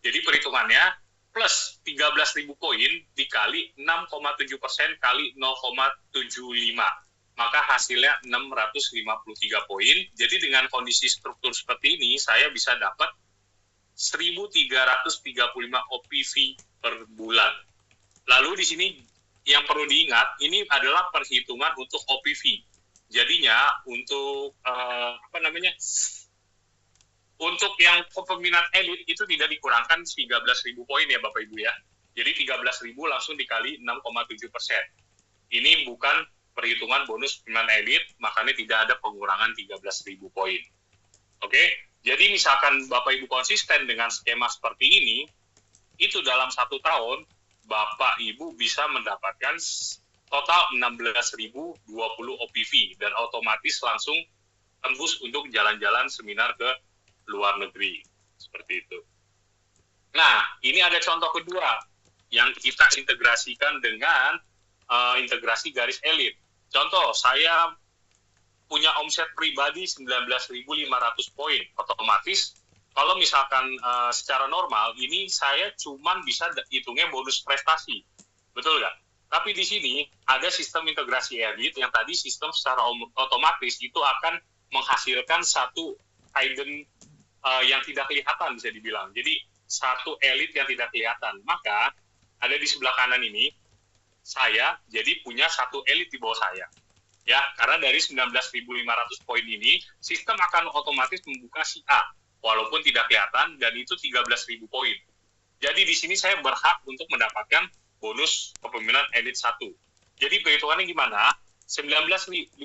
Jadi perhitungannya, plus 13.000 poin dikali 6,7% kali 0,75. Maka hasilnya 653 poin. Jadi dengan kondisi struktur seperti ini, saya bisa dapat 1.335 OPV per bulan. Lalu di sini yang perlu diingat, ini adalah perhitungan untuk OPV. Jadinya untuk untuk yang kepemimpinan elit itu tidak dikurangkan 13.000 poin ya Bapak Ibu ya. Jadi 13.000 langsung dikali 6,7%. Ini bukan perhitungan bonus kepemimpinan elit, makanya tidak ada pengurangan 13.000 poin. Oke, jadi misalkan Bapak Ibu konsisten dengan skema seperti ini, itu dalam 1 tahun Bapak Ibu bisa mendapatkan total 16.020 OPV dan otomatis langsung tembus untuk jalan-jalan seminar ke luar negeri, seperti itu. Nah, ini ada contoh kedua yang kita integrasikan dengan integrasi garis elit. Contoh, saya punya omset pribadi 19.500 poin. Otomatis, kalau misalkan secara normal, ini saya cuma bisa hitungnya bonus prestasi. Betul nggak? Tapi di sini ada sistem integrasi elit yang tadi sistem secara otomatis itu akan menghasilkan satu hidden yang tidak kelihatan bisa dibilang. Jadi satu elit yang tidak kelihatan. Maka ada di sebelah kanan ini, saya jadi punya satu elit di bawah saya. Ya, karena dari 19.500 poin ini, sistem akan otomatis membuka si A, walaupun tidak kelihatan, dan itu 13.000 poin. Jadi di sini saya berhak untuk mendapatkan bonus kepemimpinan elit 1. Jadi perhitungannya gimana? 19.500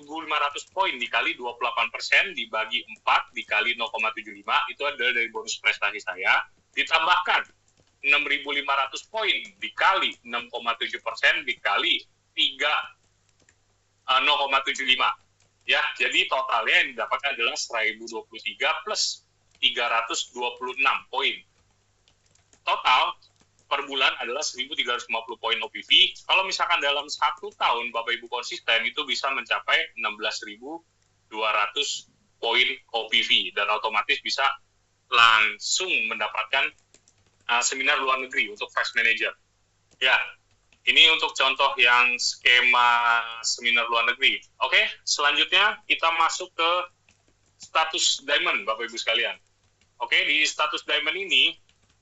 poin dikali 28% dibagi 4 dikali 0,75 itu adalah dari bonus prestasi saya, ditambahkan 6.500 poin dikali 6,7% dikali 0,75 ya, jadi totalnya yang didapatkan adalah 1.023 plus 326 poin. Total per bulan adalah 1.350 poin OPV. Kalau misalkan dalam 1 tahun Bapak Ibu konsisten, itu bisa mencapai 16.200 poin OPV dan otomatis bisa langsung mendapatkan seminar luar negeri untuk Fast Manager. Ya, ini untuk contoh yang skema seminar luar negeri. Oke, selanjutnya kita masuk ke status Diamond, Bapak Ibu sekalian. Oke, di status Diamond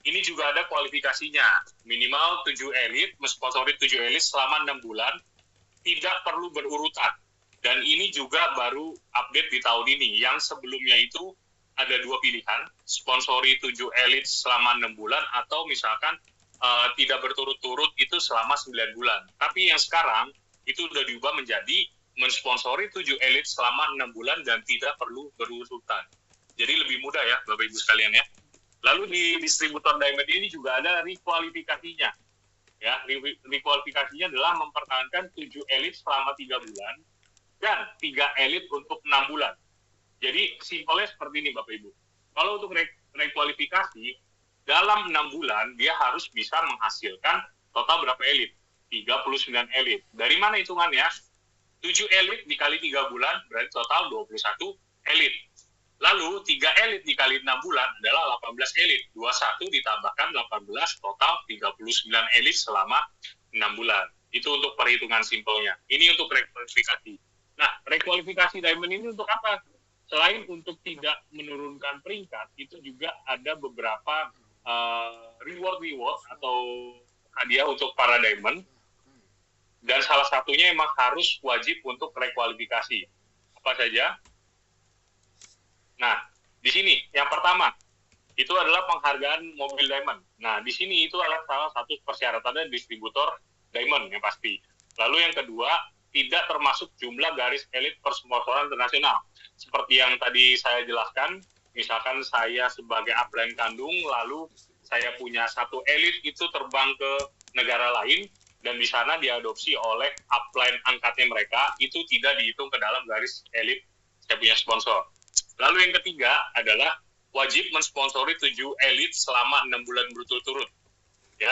ini juga ada kualifikasinya. Minimal 7 elit, mensponsori 7 elit selama 6 bulan, tidak perlu berurutan. Dan ini juga baru update di tahun ini. Yang sebelumnya itu ada 2 pilihan, sponsori 7 elit selama 6 bulan, atau misalkan tidak berturut-turut itu selama 9 bulan. Tapi yang sekarang itu sudah diubah menjadi mensponsori 7 elit selama 6 bulan dan tidak perlu berurutan. Jadi lebih mudah ya Bapak Ibu sekalian ya. Lalu di distributor Diamond ini juga ada rekualifikasinya. Ya, rekualifikasinya adalah mempertahankan 7 elit selama 3 bulan dan 3 elit untuk 6 bulan. Jadi simpelnya seperti ini Bapak Ibu. Kalau untuk rekualifikasi dalam 6 bulan dia harus bisa menghasilkan total berapa elit? 39 elit. Dari mana hitungannya? 7 elit dikali 3 bulan berarti total 21 elit. Lalu 3 elit dikali 6 bulan adalah 18 elit. 21 ditambahkan 18 total 39 elit selama 6 bulan. Itu untuk perhitungan simpelnya. Ini untuk rekualifikasi. Nah, rekualifikasi Diamond ini untuk apa? Selain untuk tidak menurunkan peringkat, itu juga ada beberapa reward atau hadiah untuk para Diamond. Dan salah satunya emang harus wajib untuk rekualifikasi. Apa saja? Nah, di sini yang pertama itu adalah penghargaan mobil Diamond. Nah, di sini itu adalah salah satu persyaratannya distributor Diamond yang pasti. Lalu yang kedua, tidak termasuk jumlah garis elit persponsoran internasional. Seperti yang tadi saya jelaskan, misalkan saya sebagai upline kandung, lalu saya punya satu elit itu terbang ke negara lain, dan di sana diadopsi oleh upline angkatnya mereka, itu tidak dihitung ke dalam garis elit saya punya sponsor. Lalu yang ketiga adalah wajib mensponsori 7 elit selama 6 bulan berturut-turut. Ya,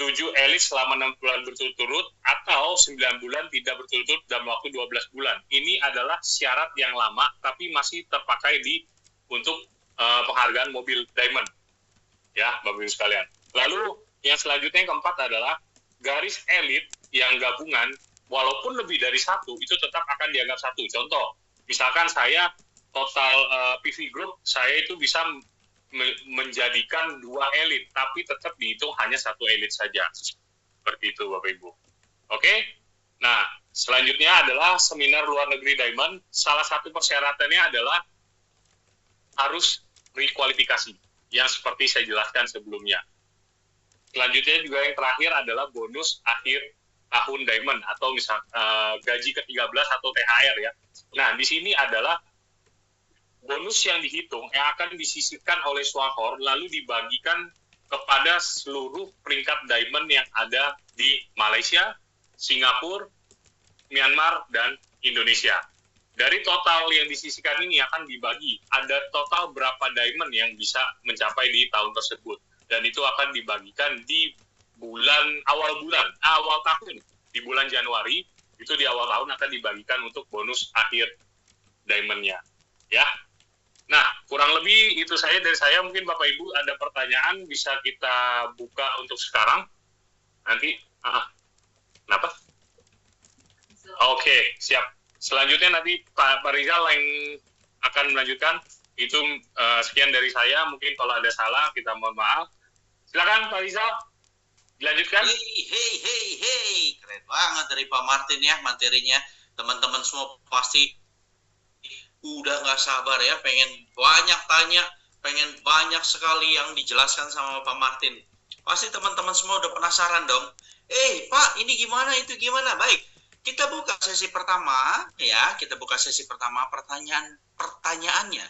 7 elit selama 6 bulan berturut-turut atau 9 bulan tidak berturut-turut dalam waktu 12 bulan. Ini adalah syarat yang lama tapi masih terpakai untuk penghargaan mobil Diamond. Ya, Bapak Ibu sekalian. Lalu yang selanjutnya yang keempat adalah garis elit yang gabungan walaupun lebih dari satu itu tetap akan dianggap satu. Contoh, misalkan saya total PV Group saya itu bisa menjadikan 2 elit, tapi tetap dihitung hanya 1 elit saja. Seperti itu Bapak Ibu. Oke? Nah, selanjutnya adalah seminar luar negeri Diamond. Salah satu persyaratannya adalah harus rekualifikasi, yang seperti saya jelaskan sebelumnya. Selanjutnya juga yang terakhir adalah bonus akhir tahun Diamond, atau misal gaji ke-13 atau THR ya. Nah, di sini adalah bonus yang dihitung yang akan disisihkan oleh Swanghor lalu dibagikan kepada seluruh peringkat Diamond yang ada di Malaysia, Singapura, Myanmar, dan Indonesia. Dari total yang disisihkan ini akan dibagi, ada total berapa Diamond yang bisa mencapai di tahun tersebut. Dan itu akan dibagikan di awal tahun, di bulan Januari, itu di awal tahun akan dibagikan untuk bonus akhir Diamond-nya. Ya. Nah, kurang lebih itu saja dari saya. Mungkin Bapak Ibu ada pertanyaan bisa kita buka untuk sekarang. Nanti, kenapa? Oke, siap. Selanjutnya nanti Pak Rizal yang akan melanjutkan. Itu sekian dari saya. Mungkin kalau ada salah kita mohon maaf. Silakan Pak Rizal, dilanjutkan. Hei, keren banget dari Pak Martin ya materinya. Teman-teman semua pasti udah nggak sabar ya, pengen banyak tanya, pengen banyak sekali yang dijelaskan sama Pak Martin. Pasti teman-teman semua udah penasaran dong. Pak, ini gimana, itu gimana? Baik, kita buka sesi pertama ya. Kita buka sesi pertama, pertanyaannya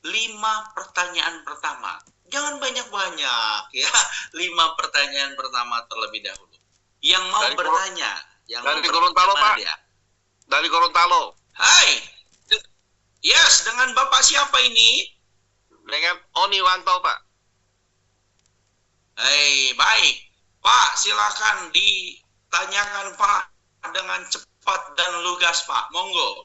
5 pertanyaan pertama. Jangan banyak-banyak ya. 5 pertanyaan pertama terlebih dahulu. Yang mau dari bertanya, yang dari mau Gorontalo, Pak. dia? Dari Gorontalo. Hai. Yes, dengan Bapak siapa ini? Dengan Oni Wanto, Pak. Baik. Pak, silakan ditanyakan Pak dengan cepat dan lugas, Pak. Monggo.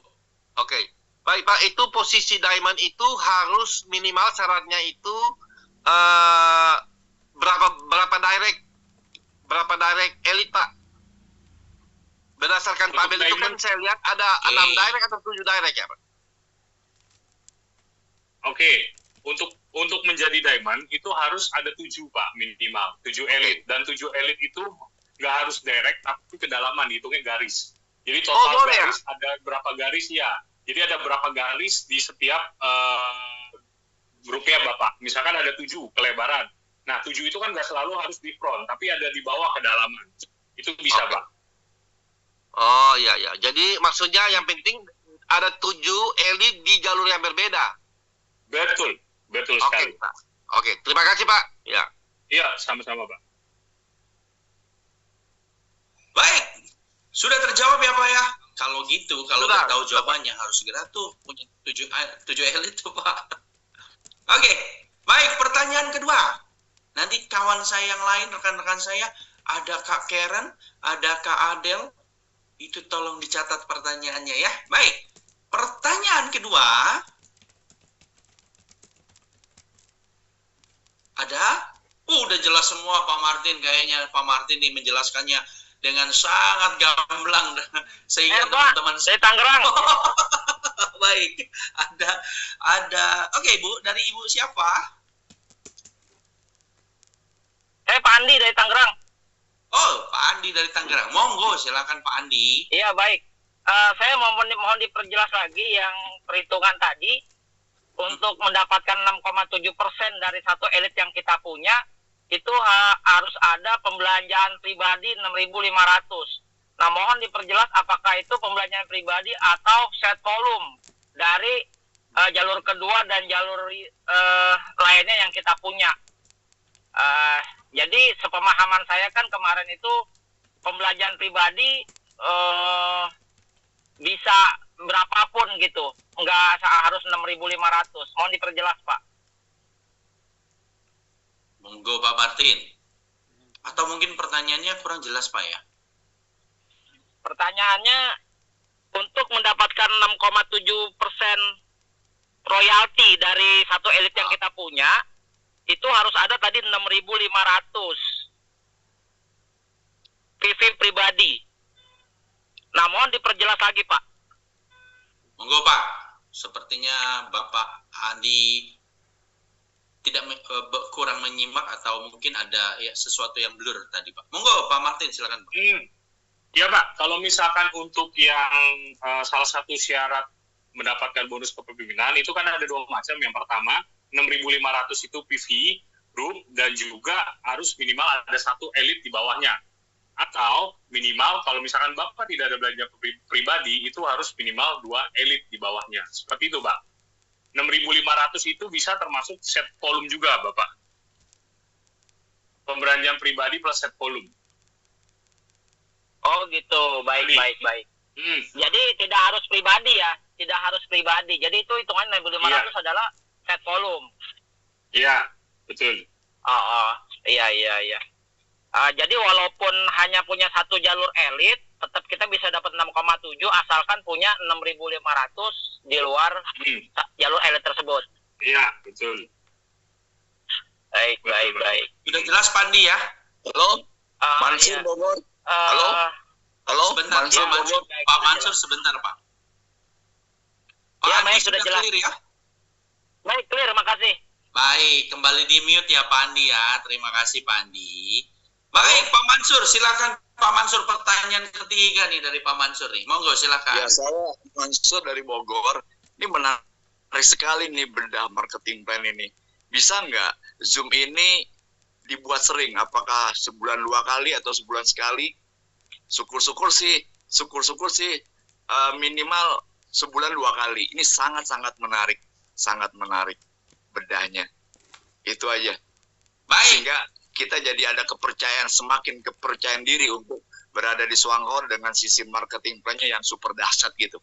Oke. Baik, Pak. Itu posisi diamond itu harus minimal syaratnya itu berapa direct elite, Pak? Berdasarkan tabel itu kan saya lihat ada 6 direct atau 7 direct ya, Pak? Oke, untuk menjadi diamond itu harus ada 7 Pak minimal, 7 elite. Dan 7 elite itu nggak harus direct tapi kedalaman dihitungnya garis. Jadi total garis ya? Ada berapa garis ya? Jadi ada berapa garis di setiap grupnya Bapak. Misalkan ada 7 kelebaran. Nah 7 itu kan nggak selalu harus di front, tapi ada di bawah kedalaman. Itu bisa Pak. Oh iya. Jadi maksudnya yang penting ada 7 elite di jalur yang berbeda. Betul sekali. Pak. Oke, terima kasih Pak. Ya. Iya, sama-sama Pak. Baik, sudah terjawab ya Pak ya? Kalau gitu, kalau udah tahu jawabannya harus segera tuh punya 7 elit tuh Pak. Oke, baik, pertanyaan kedua. Nanti kawan saya yang lain, rekan-rekan saya, ada Kak Karen, ada Kak Adel, itu tolong dicatat pertanyaannya ya. Baik, pertanyaan kedua. Ada? Udah jelas semua Pak Martin, kayaknya Pak Martin ini menjelaskannya dengan sangat gamblang sehingga teman-teman saya Tangerang. Baik, ada. Oke, Bu, dari Ibu siapa? Saya Pak Andi dari Tangerang. Oh, Pak Andi dari Tangerang. Monggo, silakan Pak Andi. Iya, baik. Saya mohon diperjelas lagi yang perhitungan tadi. Untuk mendapatkan 6,7% dari satu elit yang kita punya, itu harus ada pembelanjaan pribadi 6.500. Nah, mohon diperjelas apakah itu pembelanjaan pribadi atau set volume dari jalur kedua dan jalur lainnya yang kita punya. Jadi, sepemahaman saya kan kemarin itu pembelanjaan pribadi bisa berapapun gitu, nggak harus 6.500. Mohon diperjelas Pak. Monggo Pak Martin. Atau mungkin pertanyaannya kurang jelas Pak ya? Pertanyaannya, untuk mendapatkan 6,7% royalti dari satu elit yang kita punya, itu harus ada tadi 6.500 PV pribadi. Nah, mohon diperjelas lagi Pak. Monggo Pak, sepertinya Bapak Andi tidak kurang menyimak atau mungkin ada ya sesuatu yang blur tadi Pak. Monggo Pak Martin, silakan Pak. Ya Pak, kalau misalkan untuk yang salah satu syarat mendapatkan bonus kepemimpinan itu kan ada 2 macam. Yang pertama 6.500 itu PV group dan juga harus minimal ada 1 elit di bawahnya. Atau minimal kalau misalkan Bapak tidak ada belanja pribadi itu harus minimal 2 elit di bawahnya. Seperti itu Pak. 6.500 itu bisa termasuk set volume juga Bapak. Pembelanjaan pribadi plus set volume. Oh gitu, baik. Jadi tidak harus pribadi ya, tidak harus pribadi. Jadi itu hitungan 6.500 adalah set volume. Iya, betul. Iya. Jadi walaupun hanya punya 1 jalur elit, tetap kita bisa dapat 6,7 asalkan punya 6.500 di luar jalur elit tersebut. Iya, betul. Baik. Sudah jelas Pandi ya? Halo? Mansur Bogor. Halo? Sebentar, Pak Mansur sebentar Pak. Ya, baik, sudah jelas. Clear ya? Baik, clear, makasih. Baik, kembali di mute ya Pak Andi ya. Terima kasih Pak Andi. Baik, Pak Mansur, silakan Pak Mansur, pertanyaan ketiga nih dari Pak Mansur nih. Monggo silakan. Ya, saya Mansur dari Bogor. Ini menarik sekali nih bedah marketing plan ini. Bisa nggak Zoom ini dibuat sering? Apakah sebulan 2 kali atau sebulan sekali? Syukur-syukur sih minimal sebulan 2 kali. Ini sangat-sangat menarik. Sangat menarik bedahnya. Itu aja. Baik. Sehingga kita jadi ada semakin kepercayaan diri untuk berada di Swanghor dengan sisi marketing plan-nya yang super dahsyat gitu.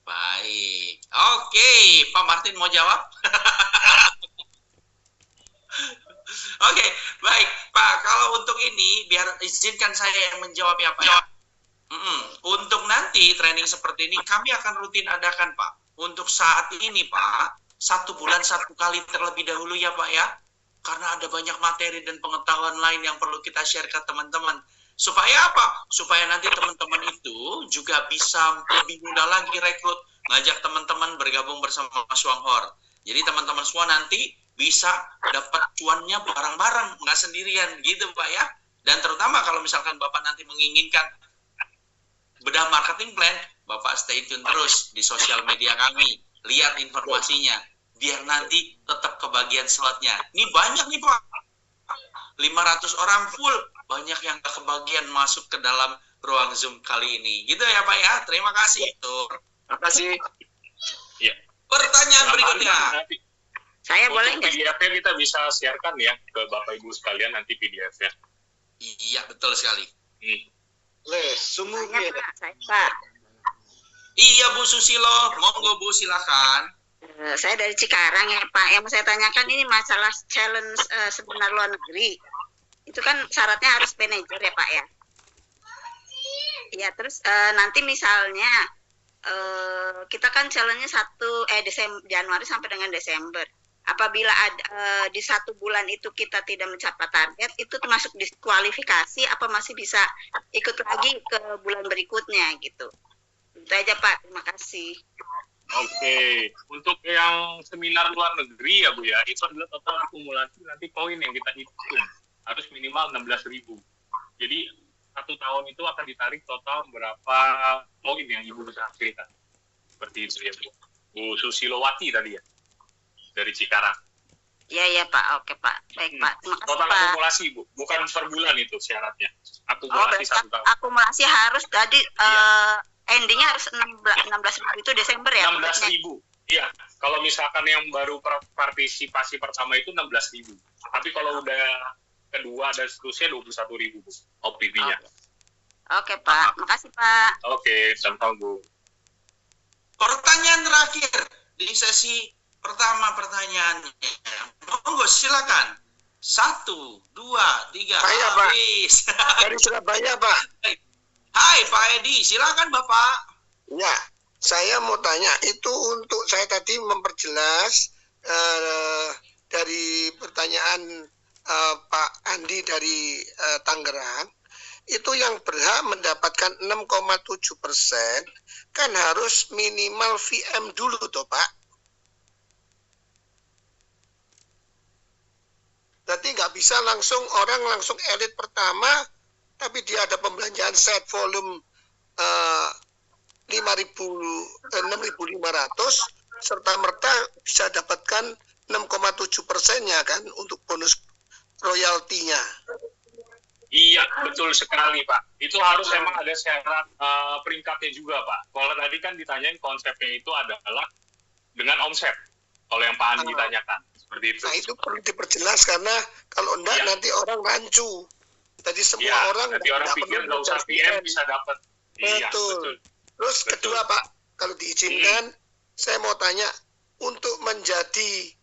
Baik. Oke, Pak Martin mau jawab? Oke, baik. Pak, kalau untuk ini, biar izinkan saya yang menjawab ya Pak. Untuk nanti training seperti ini, kami akan rutin adakan Pak. Untuk saat ini Pak, 1 bulan 1 kali terlebih dahulu ya Pak ya. Karena ada banyak materi dan pengetahuan lain yang perlu kita share ke teman-teman. Supaya apa? Supaya nanti teman-teman itu juga bisa lebih mudah lagi rekrut, ngajak teman-teman bergabung bersama Swanghor. Jadi teman-teman semua nanti bisa dapat cuannya bareng-bareng, nggak sendirian gitu Pak ya. Dan terutama kalau misalkan Bapak nanti menginginkan bedah marketing plan, Bapak stay tune terus di sosial media kami. Lihat informasinya, biar nanti tetap kebagian slotnya. Ini banyak nih Pak. 500 orang full, banyak yang gak kebagian masuk ke dalam ruang Zoom kali ini. Gitu ya Pak ya, terima kasih. Terima kasih. Iya. Pertanyaan berikutnya. Saya boleh Untuk nggak? PDF-nya kita bisa sharekan ya ke Bapak Ibu sekalian nanti PDF-nya. Iya, betul sekali. Tanya, Pak. Saya, Pak. Iya Bu Susilo, monggo Bu silakan. Saya dari Cikarang ya Pak. Yang mau saya tanyakan ini masalah challenge seminar luar negeri. Itu kan syaratnya harus manajer ya Pak ya. Ya terus nanti misalnya kita kan challenge-nya Januari sampai dengan Desember. Apabila ada di 1 bulan itu kita tidak mencapai target, itu termasuk diskualifikasi apa masih bisa ikut lagi ke bulan berikutnya gitu. Itu aja Pak. Terima kasih. Oke, untuk yang seminar luar negeri ya Bu ya, itu adalah total akumulasi nanti poin yang kita hitung. Harus minimal 16.000. Jadi 1 tahun itu akan ditarik total berapa poin yang Ibu bisa hasilkan. Seperti itu ya Bu. Bu Susilowati tadi ya, dari Cikarang. Iya Pak. Oke Pak. Baik Pak. Terima kasih Total Pak. akumulasi Bu, bukan per bulan itu syaratnya. Berarti Akumulasi 1 tahun. akumulasi harus tadi endingnya harus 16.000 itu Desember ya? 16.000. Iya, kalau misalkan yang baru partisipasi pertama itu 16.000. Tapi kalau udah kedua dan seterusnya 21.000 Bu, OPP-nya. Oke Pak, makasih Pak. Oke, sama-sama Bu. Pertanyaan terakhir di sesi pertama pertanyaannya. Monggo silakan. 1, 2, 3. Saya, Pak. Habis. Dari Surabaya, Pak. Hai Pak Edi, silakan Bapak. Ya, saya mau tanya, itu untuk saya tadi memperjelas dari pertanyaan Pak Andi dari Tangerang, itu yang berhak mendapatkan 6,7% kan harus minimal VM dulu toh Pak. Berarti nggak bisa orang langsung elit pertama, tapi dia ada pembelanjaan set volume 6.500 serta merta bisa dapatkan 6,7%-nya kan untuk bonus royaltinya. Iya, betul sekali Pak. Itu harus emang ada syarat peringkatnya juga Pak. Kalau tadi kan ditanyain konsepnya itu adalah dengan omset. Kalau yang Pak Andi ditanyakan seperti itu. Nah itu perlu diperjelas karena kalau enggak nanti orang rancu. Jadi semua orang nanti orang pikir nggak usah PM bisa dapat. Iya, betul. Terus kedua Pak, kalau diizinkan, saya mau tanya untuk menjadi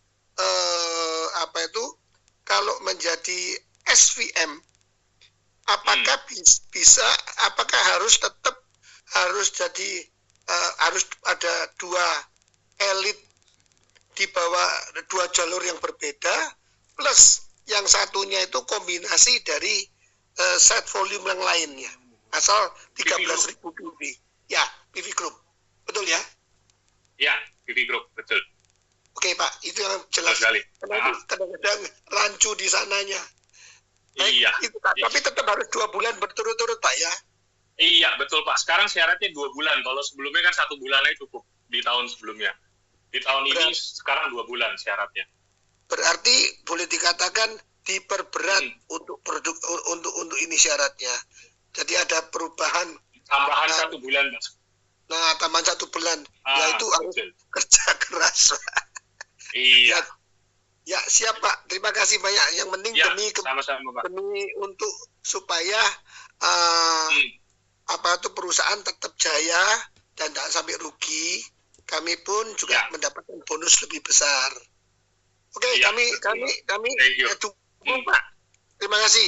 kalau menjadi SVM, apakah bisa? Apakah harus tetap harus ada 2 elit di bawah 2 jalur yang berbeda, plus yang satunya itu kombinasi dari set volume yang lainnya, asal 13.000 PV. Ya, PV Group. Betul ya? Ya, PV Group, betul. Oke Pak, itu yang Betul jelas. sekali. Kadang-kadang rancu di sananya. Iya. Tapi tetap harus 2 bulan berturut-turut Pak ya. Iya, betul Pak. Sekarang syaratnya 2 bulan. Kalau sebelumnya kan 1 bulan aja cukup di tahun sebelumnya. Di tahun ini sekarang 2 bulan syaratnya. Berarti boleh dikatakan diperberat untuk produk untuk ini syaratnya. Jadi ada perubahan Tambahan 1 bulan, Mas. Nah, tambahan 1 bulan, yaitu harus kerja keras. Iya. Ya, siap Pak. Terima kasih banyak. Yang penting Ya, demi sama-sama, Pak. demi untuk supaya perusahaan tetap jaya dan tidak sampai rugi. Kami pun juga mendapatkan bonus lebih besar. Oke, Ya, kami Thank you. dukung Pak. Terima kasih.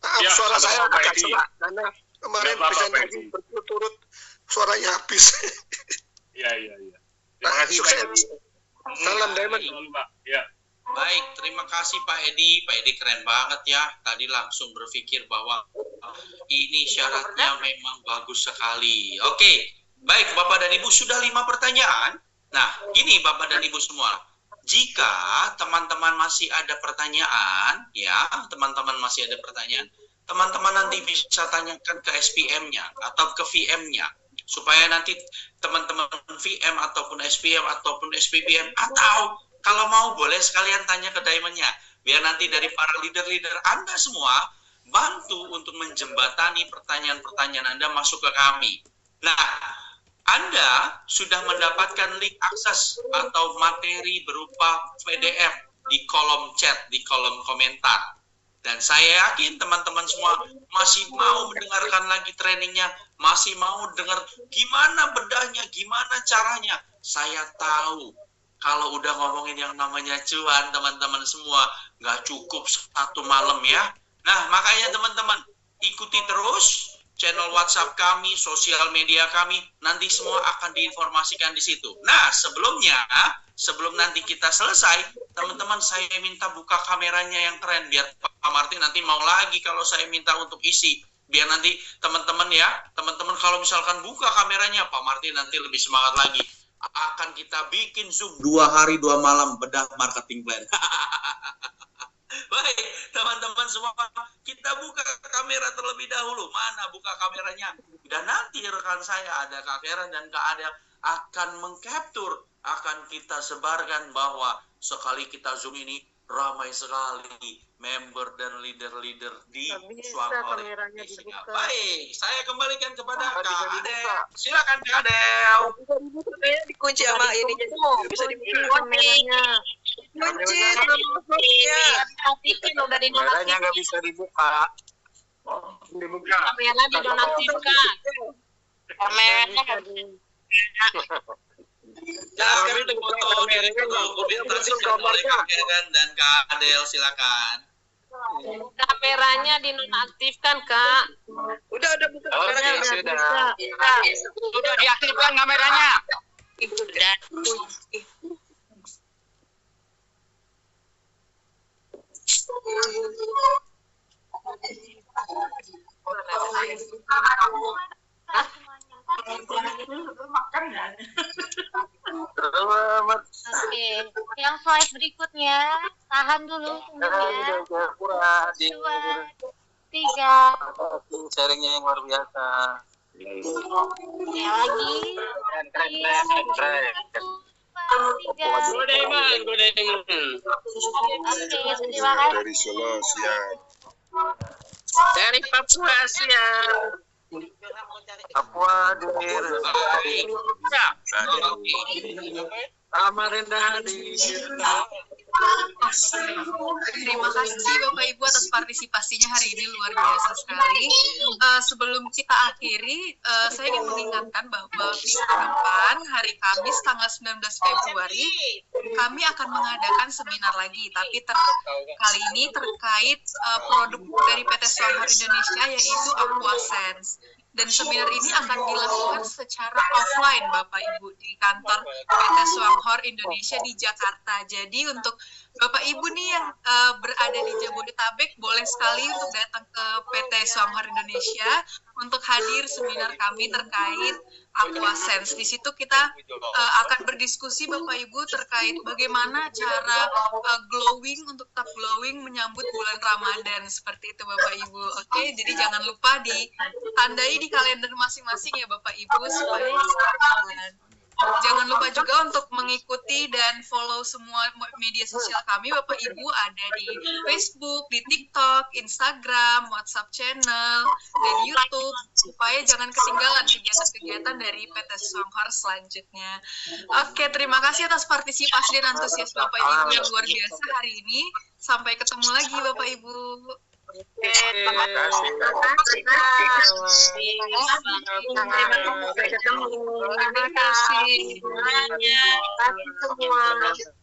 Maaf, Ya, suara saya sama-sama, Pak agak Edi. serak karena kemarin Nggak apa-apa, presentasi Pak Edi. berturut-turut suaranya habis. Iya. Terima kasih, Pak Sukses. Edi. Salam Diamond. Selalu, Pak. Ya. Baik, terima kasih Pak Edi. Pak Edi keren banget ya. Tadi langsung berpikir bahwa ini syaratnya memang bagus sekali. Oke, baik Bapak dan Ibu, sudah 5 pertanyaan. Nah, gini Bapak dan Ibu semua. Jika teman-teman masih ada pertanyaan, ya, teman-teman masih ada pertanyaan, teman-teman nanti bisa tanyakan ke SPM-nya atau ke VM-nya. Supaya nanti teman-teman VM ataupun SPM ataupun SPBM atau kalau mau boleh sekalian tanya ke Diamond-nya. Biar nanti dari para leader-leader Anda semua bantu untuk menjembatani pertanyaan-pertanyaan Anda masuk ke kami. Nah, Anda sudah mendapatkan link akses atau materi berupa PDF di kolom chat, di kolom komentar. Dan saya yakin teman-teman semua masih mau mendengarkan lagi trainingnya, masih mau dengar gimana bedahnya, gimana caranya. Saya tahu kalau udah ngomongin yang namanya cuan, teman-teman semua, nggak cukup 1 malam ya. Nah, makanya teman-teman, ikuti terus channel WhatsApp kami, sosial media kami, nanti semua akan diinformasikan di situ. Nah, sebelum nanti kita selesai, teman-teman saya minta buka kameranya yang keren, biar Pak Martin nanti mau lagi kalau saya minta untuk isi. Biar nanti teman-teman kalau misalkan buka kameranya, Pak Martin nanti lebih semangat lagi. Akan kita bikin Zoom 2 hari 2 malam bedah marketing plan. Baik, teman-teman semua, kita buka kamera terlebih dahulu. Mana buka kameranya? Dan nanti rekan saya ada Kak Karen dan Kak Adel akan mengcapture, akan kita sebarkan bahwa sekali kita Zoom ini ramai sekali member dan leader-leader di Suara Indonesia. Baik, saya kembalikan kepada Kak Adel. Silakan Kak Adel. Dikunci sama ini. Bisa dibuka kameranya. Kunci Kameranya nggak bisa dibuka. Kamera dinonaktifkan. Kameranya Kami foto dokumentasi oleh Kak Karen dan Kak Adel, silakan. kameranya dinonaktifkan, Kak. Udah buka Kameranya Sudah diaktifkan kameranya. Udah. Oke, yang slide berikutnya, tahan dulu, ya. 2, 3. Sharingnya yang luar biasa. Ya lagi. 3. Good evening. Oke, terima kasih. Dari Solo siap. Dari Papua siap. Papua dir. Amarinda hadir. Terima kasih Bapak Ibu atas partisipasinya hari ini, luar biasa sekali. Sebelum kita akhiri, saya ingin mengingatkan bahwa minggu depan hari Kamis tanggal 19 Februari kami akan mengadakan seminar lagi, tapi kali ini terkait produk dari PT Swamhar Indonesia yaitu Aquasense. Dan seminar ini akan dilakukan secara offline Bapak Ibu di kantor PT Swanghor Indonesia di Jakarta. Jadi untuk Bapak Ibu nih yang berada di Jabodetabek boleh sekali untuk datang ke PT Swanghor Indonesia untuk hadir seminar kami terkait Aquasense. Di situ kita akan berdiskusi Bapak Ibu terkait bagaimana cara glowing untuk tetap glowing menyambut bulan Ramadan seperti itu Bapak Ibu. Oke, jadi jangan lupa ditandai di kalender masing-masing ya Bapak Ibu supaya bisa aman. Jangan lupa juga untuk mengikuti dan follow semua media sosial kami Bapak Ibu, ada di Facebook, di TikTok, Instagram, WhatsApp channel, dan YouTube supaya jangan ketinggalan kegiatan-kegiatan dari PT Swanghor selanjutnya. Oke, terima kasih atas partisipasi dan antusias Bapak Ibu yang luar biasa hari ini. Sampai ketemu lagi Bapak Ibu. Terima kasih. Terima kasih semua.